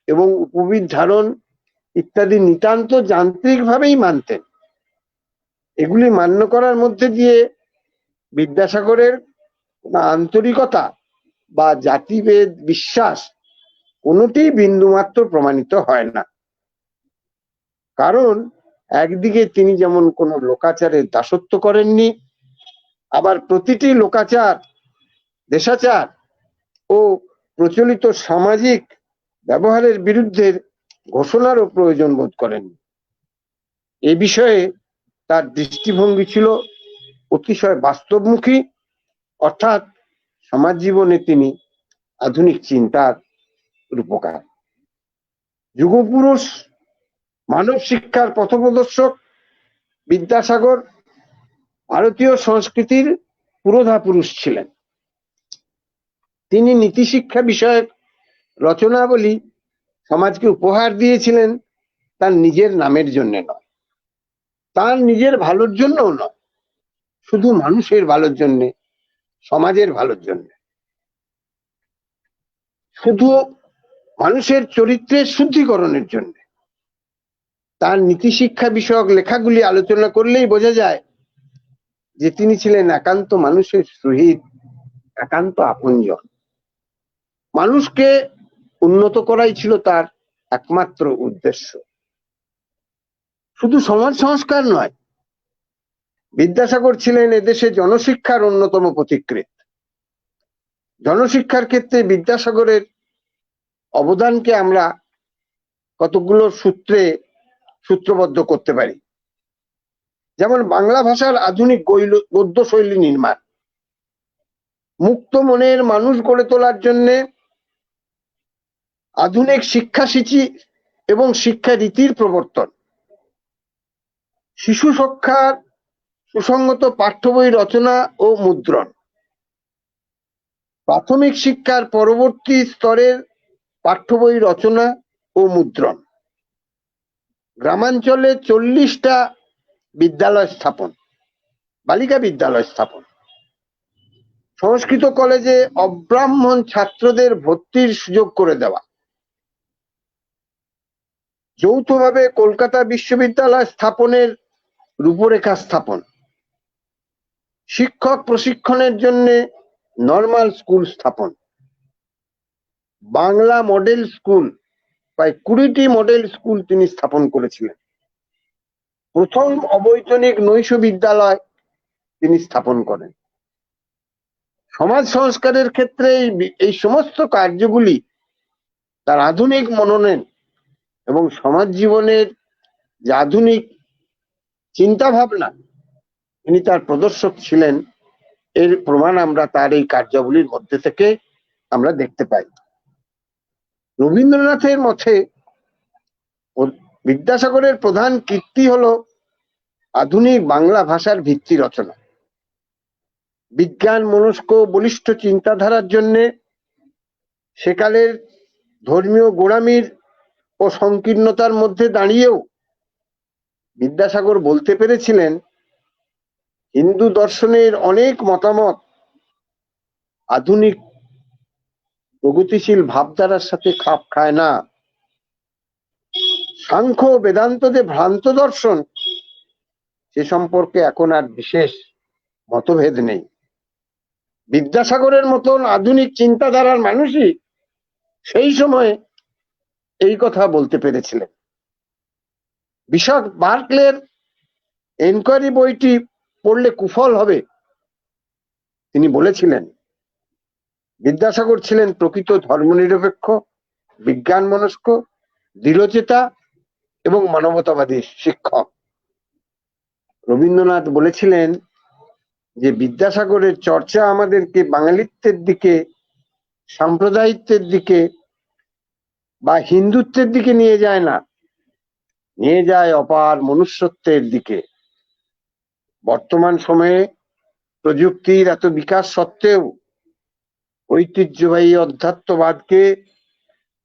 এবং উপবিদ ধারণ ইত্যাদি নিতান্ত যান্ত্রিকভাবেই মানতেন। এগুলি মান্য করার মধ্যে দিয়ে বিদ্যাসাগরের কোনো আন্তরিকতা বা জাতিভেদ বিশ্বাস কোনোটি বিন্দুমাত্র প্রমাণিত হয় না। কারণ একদিকে তিনি যেমন কোনো লোকাচারের দাসত্ব করেননি, আবার প্রতিটি লোকাচার, দেশাচার ও প্রচলিত সামাজিক ব্যবহারের বিরুদ্ধে ঘোষণারও প্রয়োজন বোধ করেন। এ বিষয়ে তার দৃষ্টিভঙ্গি ছিল অতিশয় বাস্তবমুখী, অর্থাৎ সমাজ জীবনে তিনি আধুনিক চিন্তার রূপকার। যুগপুরুষ মানব শিক্ষার পথপ্রদর্শক বিদ্যাসাগর ভারতীয় সংস্কৃতির পুরোধা পুরুষ ছিলেন। তিনি নীতিশিক্ষা বিষয়ক রচনাবলী সমাজকে উপহার দিয়েছিলেন তার নিজের নামের জন্য নয়, তার নিজের ভালোর জন্যও নয়, শুধু মানুষের ভালোর জন্য, সমাজের ভালোর জন্য, শুধু মানুষের চরিত্রের শুদ্ধিকরণের জন্য। তার নীতিশিক্ষা বিষয়ক লেখাগুলি আলোচনা করলেই বোঝা যায় যে তিনি ছিলেন একান্ত মানুষের সহিত একান্ত আপনজন। মানুষকে উন্নত করাই ছিল তার একমাত্র উদ্দেশ্য। শুধু সমাজ সংস্কার নয়, বিদ্যাসাগর ছিলেন এদেশে জনশিক্ষার অন্যতম পথিকৃৎ। জনশিক্ষার ক্ষেত্রে বিদ্যাসাগরের অবদানকে আমরা কতগুলো সূত্রে সূত্রবদ্ধ করতে পারি। যেমন বাংলা ভাষার আধুনিক গদ্য শৈলী নির্মাণ, মুক্ত মনের মানুষ গড়ে তোলার জন্য আধুনিক শিক্ষাসূচি এবং শিক্ষা রীতির প্রবর্তন, শিশু শিক্ষার সুসংগত পাঠ্য বই রচনা ও মুদ্রণ, প্রাথমিক শিক্ষার পরবর্তী স্তরের পাঠ্য বই রচনা ও মুদ্রণ, গ্রামাঞ্চলে 40টা বিদ্যালয় স্থাপন, বালিকা বিদ্যালয় স্থাপন, সংস্কৃত কলেজে অব্রাহ্মণ ছাত্রদের ভর্তির সুযোগ করে দেওয়া, যৌথভাবে কলকাতা বিশ্ববিদ্যালয় স্থাপনের রূপরেখা স্থাপন, শিক্ষক প্রশিক্ষণের জন্য নর্মাল স্কুল স্থাপন, বাংলা মডেল স্কুল, প্রায় 20টি মডেল স্কুল তিনি স্থাপন করেছিলেন। প্রথম অবৈতনিক নৈশ বিদ্যালয় তিনি স্থাপন করেন। সমাজ সংস্কারের ক্ষেত্রে এই সমস্ত কার্যগুলি তার আধুনিক মননের এবং সমাজ জীবনের যে আধুনিক চিন্তা ভাবনা তিনি তার প্রদর্শক ছিলেন, এর প্রমাণ আমরা তার এই কার্যাবলীর মধ্যে থেকে আমরা দেখতে পাই। রবীন্দ্রনাথের মতে বিদ্যাসাগরের প্রধান কীর্তি হলো আধুনিক বাংলা ভাষার ভিত্তি রচনা। বিজ্ঞান মনস্ক বলিষ্ঠ চিন্তাধারার জন্য সেকালের ধর্মীয় গোঁড়ামির ও সংকীর্ণতার মধ্যে দাঁড়িয়েও বিদ্যাসাগর বলতে পেরেছিলেন হিন্দু দর্শনের অনেক মতামত আধুনিক প্রগতিশীল ভাবধারার সাথে খাপ খায় না। সাংখ্য বেদান্ত যে ভ্রান্ত দর্শন, সে সম্পর্কে এখন আর বিশেষ মতভেদ নেই। বিদ্যাসাগরের মতন আধুনিক চিন্তাধারার মানুষই সেই সময়ে এই কথা বলতে পেরেছিলেন। বিশপ বার্কলের এনকোয়ারি বইটি পড়লে কুফল হবে, তিনি বলেছিলেন বিদ্যাসাগর ছিলেন প্রকৃত ধর্মনিরপেক্ষ, বিজ্ঞান মনস্ক, দৃঢ়চেতা এবং মানবতাবাদী শিক্ষক। রবীন্দ্রনাথ বলেছিলেন যে বিদ্যাসাগরের চর্চা আমাদেরকে বাঙালিত্বের দিকে, সাম্প্রদায়িত্বের দিকে বা হিন্দুত্বের দিকে নিয়ে যায় না, নিয়ে যায় অপার মনুষ্যত্বের দিকে। বর্তমান সময়ে প্রযুক্তির এত বিকাশ সত্ত্বেও ঐতিহ্যবাহী অধ্যাত্মবাদকে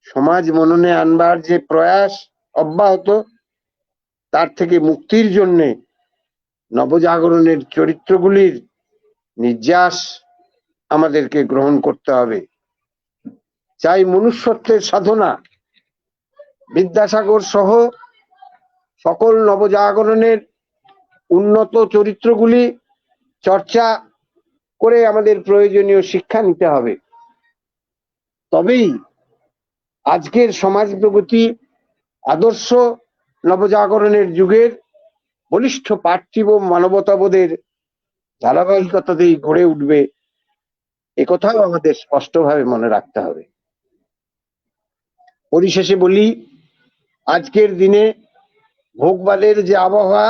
সমাজ মননে আনবার যে প্রয়াস অব্যাহত, তার থেকে মুক্তির জন্য নবজাগরণের চরিত্রগুলির নির্যাস আমাদেরকে গ্রহণ করতে হবে। চাই মনুষ্যত্বের সাধনা। বিদ্যাসাগর সহ সকল নবজাগরণের উন্নত চরিত্রগুলি চর্চা করে আমাদের প্রয়োজনীয় শিক্ষা নিতে হবে। তবেই আজকের সমাজ প্রগতি আদর্শ নবজাগরণের যুগের বলিষ্ঠ পার্থিব মানবতাবোধের ধারাবাহিকতাতেই গড়ে উঠবে, একথাও আমাদের স্পষ্টভাবে মনে রাখতে হবে। পরিশেষে বলি, আজকের দিনে ভোগবাদের যে আবহাওয়া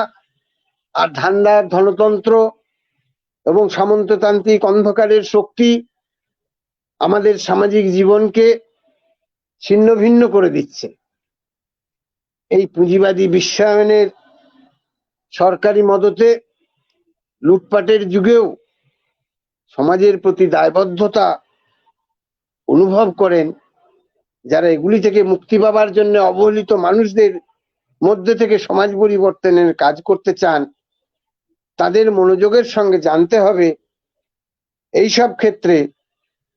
আর ধান্দার ধনতন্ত্র এবং সামন্ততান্ত্রিক অন্ধকারের শক্তি আমাদের সামাজিক জীবনকে ছিন্ন ভিন্ন করে দিচ্ছে, এই পুঁজিবাদী বিশ্বায়নের সরকারি মদতে লুটপাটের যুগেও সমাজের প্রতি দায়বদ্ধতা অনুভব করেন যারা এগুলি থেকে মুক্তি পাবার জন্য অবহেলিত মানুষদের মধ্যে থেকে সমাজ পরিবর্তনের কাজ করতে চান, তাদের মনোযোগের সঙ্গে জানতে হবে এইসব ক্ষেত্রে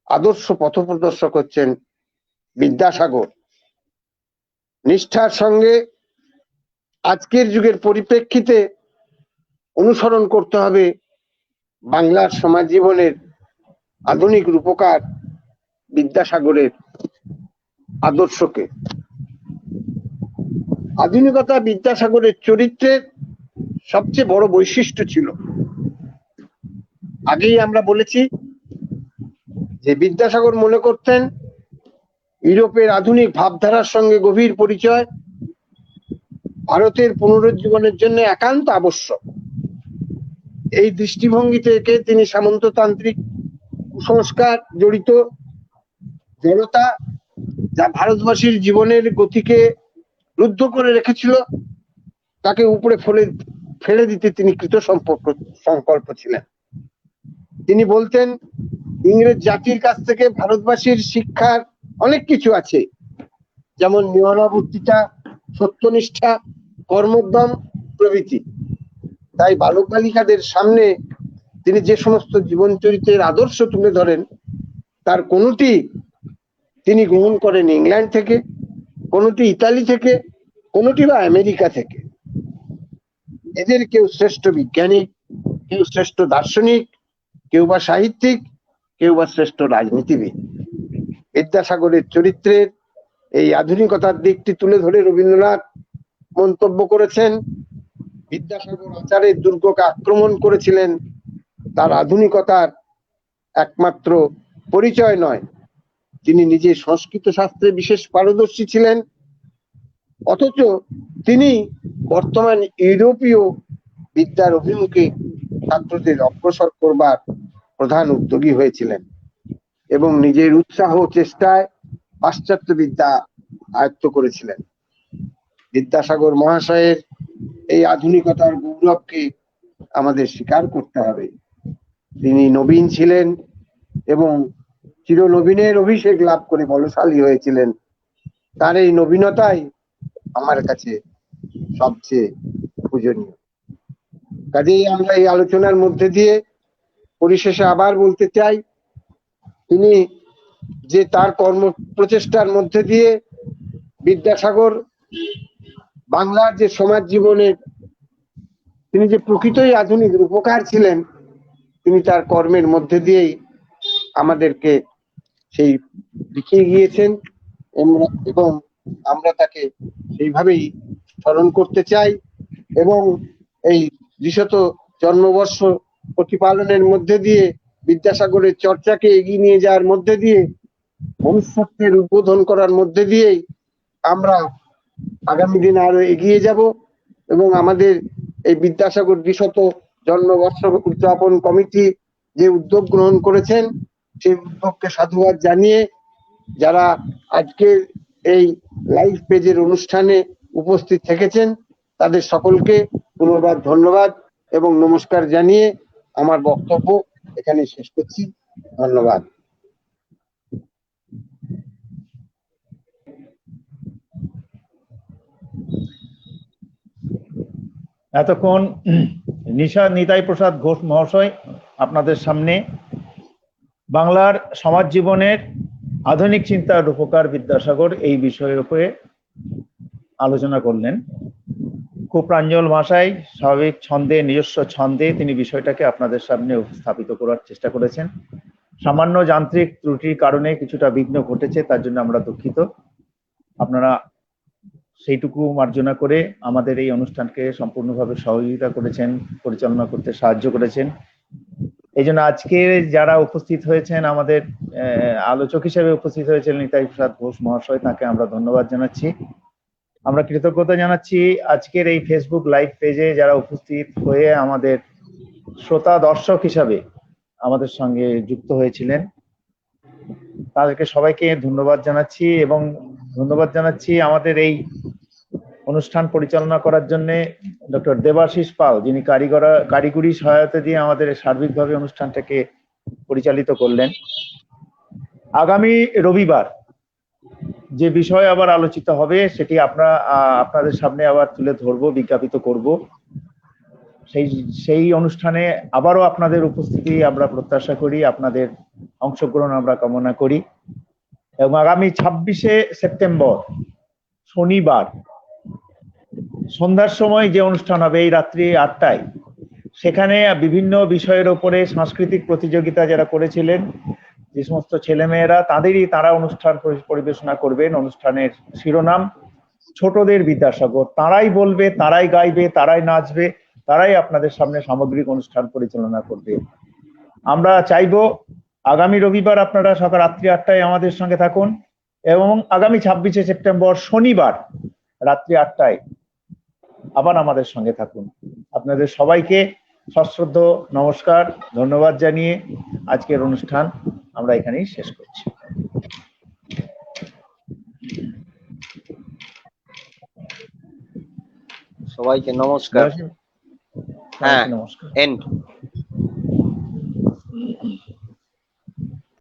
আদর্শ পথপ্রদর্শক হচ্ছেন বিদ্যাসাগর। নিষ্ঠার সঙ্গে আজকের যুগের পরিপ্রেক্ষিতে অনুসরণ করতে হবে বাংলার সমাজ জীবনের আধুনিক রূপকার বিদ্যাসাগরের আদর্শকে। আধুনিকতা বিদ্যাসাগরের চরিত্রের সবচেয়ে বড় বৈশিষ্ট্য ছিল। আগেই আমরা বলেছি যে বিদ্যাসাগর মনে করতেন ইউরোপের আধুনিক ভাবধারার সঙ্গে গভীর পরিচয় ভারতের পুনরুজ্জীবনের জন্য একান্ত আবশ্যক। এই দৃষ্টিভঙ্গি থেকে তিনি সামন্ততান্ত্রিক কুসংস্কার জড়িত জড়তা, যা ভারতবাসীর জীবনের গতিকে রুদ্ধ করে রেখেছিল, তাকে উপরে ফেলে দিতে তিনি কৃত সংকল্প ছিলেন। তিনি বলতেন, ইংরেজ জাতির কাছ থেকে ভারতবাসীর শিক্ষার অনেক কিছু আছে, যেমন নিয়মাবর্তিতা, সত্যনিষ্ঠা, কর্মোদ্যম প্রভৃতি। তাই বালক বালিকাদের সামনে তিনি যে সমস্ত জীবন চরিত্রের আদর্শ তুলে ধরেন, তার কোনটি তিনি গ্রহণ করেন ইংল্যান্ড থেকে, কোনটি ইতালি থেকে, কোনটি বা আমেরিকা থেকে। এদের কেউ শ্রেষ্ঠ বিজ্ঞানী, কেউ শ্রেষ্ঠ দার্শনিক, কেউ বা সাহিত্যিক, কেউ বা শ্রেষ্ঠ রাজনীতিবিদ। বিদ্যাসাগরের চরিত্রের এই আধুনিকতার দিকটি তুলে ধরে রবীন্দ্রনাথ মন্তব্য করেছেন, বিদ্যাসাগর আচারের দুর্গকে আক্রমণ করেছিলেন, তার আধুনিকতার একমাত্র পরিচয় নয়, তিনি নিজে সংস্কৃত শাস্ত্রে বিশেষ পারদর্শী ছিলেন, অথচ তিনি বর্তমান ইউরোপীয় বিদ্যার অভিমুখে ছাত্রদের অগ্রসর করবার প্রধান উদ্যোগী হয়েছিলেন এবং নিজের উৎসাহ চেষ্টায় পাশ্চাত্য বিদ্যা আয়ত্ত করেছিলেন। বিদ্যাসাগর মহাশয়ের এই আধুনিকতার গৌরবকে আমাদের স্বীকার করতে হবে। তিনি নবীন ছিলেন এবং চিরনবীনের অভিষেক লাভ করে বলশালী হয়েছিলেন। তার এই নবীনতাই আমার কাছে সবচেয়ে পূজনীয়। কাজেই আমরা এই আলোচনার মধ্যে দিয়ে পরিশেষে আবার বলতে চাই, তিনি যে তার কর্ম প্রচেষ্টার মধ্যে দিয়ে বিদ্যাসাগর বাংলার যে সমাজ জীবনের তিনি যে প্রকৃতই আধুনিক রূপকার ছিলেন, তিনি তার কর্মের মধ্যে দিয়েই আমাদেরকে সেই দেখিয়ে গিয়েছেন এবং আমরা তাকে সেইভাবেই স্মরণ করতে চাই এবং এই 200 জন্মবর্ষ প্রতিপালনের মধ্যে দিয়ে বিদ্যাসাগরের চর্চাকে এগিয়ে নিয়ে যাওয়ার মধ্যে দিয়ে ভবিষ্যতের উদ্বোধন করার মধ্যে দিয়েই আমরা আগামী দিনে আরো এগিয়ে যাব এবং আমাদের এই বিদ্যাসাগর 200 জন্মবর্ষ উদযাপন কমিটি যে উদ্যোগ গ্রহণ করেছেন, সেই উদ্যোগকে সাধুবাদ জানিয়ে যারা আজকের এই লাইভ পেজের অনুষ্ঠানে উপস্থিত থেকেছেন তাদের সকলকে পুনর্বার ধন্যবাদ এবং নমস্কার জানিয়ে আমার বক্তব্য এখানে শেষ করছি। ধন্যবাদ। এতক্ষণ নিতাই প্রসাদ ঘোষ মহাশয় আপনাদের সামনে বাংলার সমাজ জীবনের আধুনিক চিন্তার রূপকার বিদ্যাসাগর এই বিষয়ের উপরে আলোচনা করলেন। খুব প্রাঞ্জল ভাষায় স্বাভাবিক ছন্দে, নিজস্ব ছন্দে তিনি বিষয়টাকে আপনাদের সামনে উপস্থাপিত করার চেষ্টা করেছেন। সামান্য যান্ত্রিক ত্রুটির কারণে কিছুটা বিঘ্ন ঘটেছে, তার জন্য আমরা দুঃখিত। আপনারা সেইটুকু মার্জনা করে আমাদের এই অনুষ্ঠানকে সম্পূর্ণভাবে সহযোগিতা করেছেন, পরিচালনা করতে সাহায্য করেছেন। এই জন্য আজকে যারা উপস্থিত হয়েছেন, আমাদের আলোচক হিসেবে উপস্থিত হয়েছেন নিতাই প্রসাদ ঘোষ মহাশয়, তাকে আমরা ধন্যবাদ জানাচ্ছি। আমরা কৃতজ্ঞতা জানাচ্ছি আজকের এই ফেসবুক লাইভ পেজে যারা উপস্থিত হয়ে আমাদের শ্রোতা দর্শক হিসাবে আমাদের সঙ্গে যুক্ত হয়েছিলেন, তাদেরকে সবাইকে ধন্যবাদ জানাচ্ছি। এবং ধন্যবাদ জানাচ্ছি আমাদের এই অনুষ্ঠান পরিচালনা করার জন্য ডক্টর দেবাশিস পাল, যিনি কারিগরি সহায়তা দিয়ে আমাদের সার্বিকভাবে অনুষ্ঠানটাকে পরিচালিত করলেন। আগামী রবিবার যে বিষয় আবার আলোচিত হবে সেটি আপনাদের সামনে আবার তুলে ধরবো, বিজ্ঞাপিত করব। সেই অনুষ্ঠানে আবারও আপনাদের উপস্থিতি আমরা প্রত্যাশা করি, আপনাদের অংশগ্রহণ আমরা কামনা করি। এবং আগামী 26শে সেপ্টেম্বর শনিবার সন্ধ্যার সময় যে অনুষ্ঠান হবে এই রাত্রি 8টায়, সেখানে বিভিন্ন বিষয়ের উপরে সাংস্কৃতিক প্রতিযোগিতা যারা করেছিলেন, যে সমস্ত ছেলেমেয়েরা, তারা অনুষ্ঠান পরিবেশনা করবেন। অনুষ্ঠানের শিরোনাম ছোটদের বিদ্যাসাগর। তারাই বলবে, তারাই গাইবে, তারাই নাচবে, তারাই আপনাদের সামনে সামগ্রিক অনুষ্ঠান পরিচালনা করবে। আমরা চাইবো আগামী রবিবার আপনারা সকাল রাত্রি 8টায় আমাদের সঙ্গে থাকুন, এবং আগামী 26শে সেপ্টেম্বর শনিবার রাত্রি 8টায় আবার আমাদের সঙ্গে থাকুন। আপনাদের সবাইকে সশ্রদ্ধ নমস্কার, ধন্যবাদ জানিয়ে আজকের অনুষ্ঠান আমরা এখানেই শেষ করছি। সবাইকে নমস্কার। হ্যাঁ, নমস্কার। এন্ড।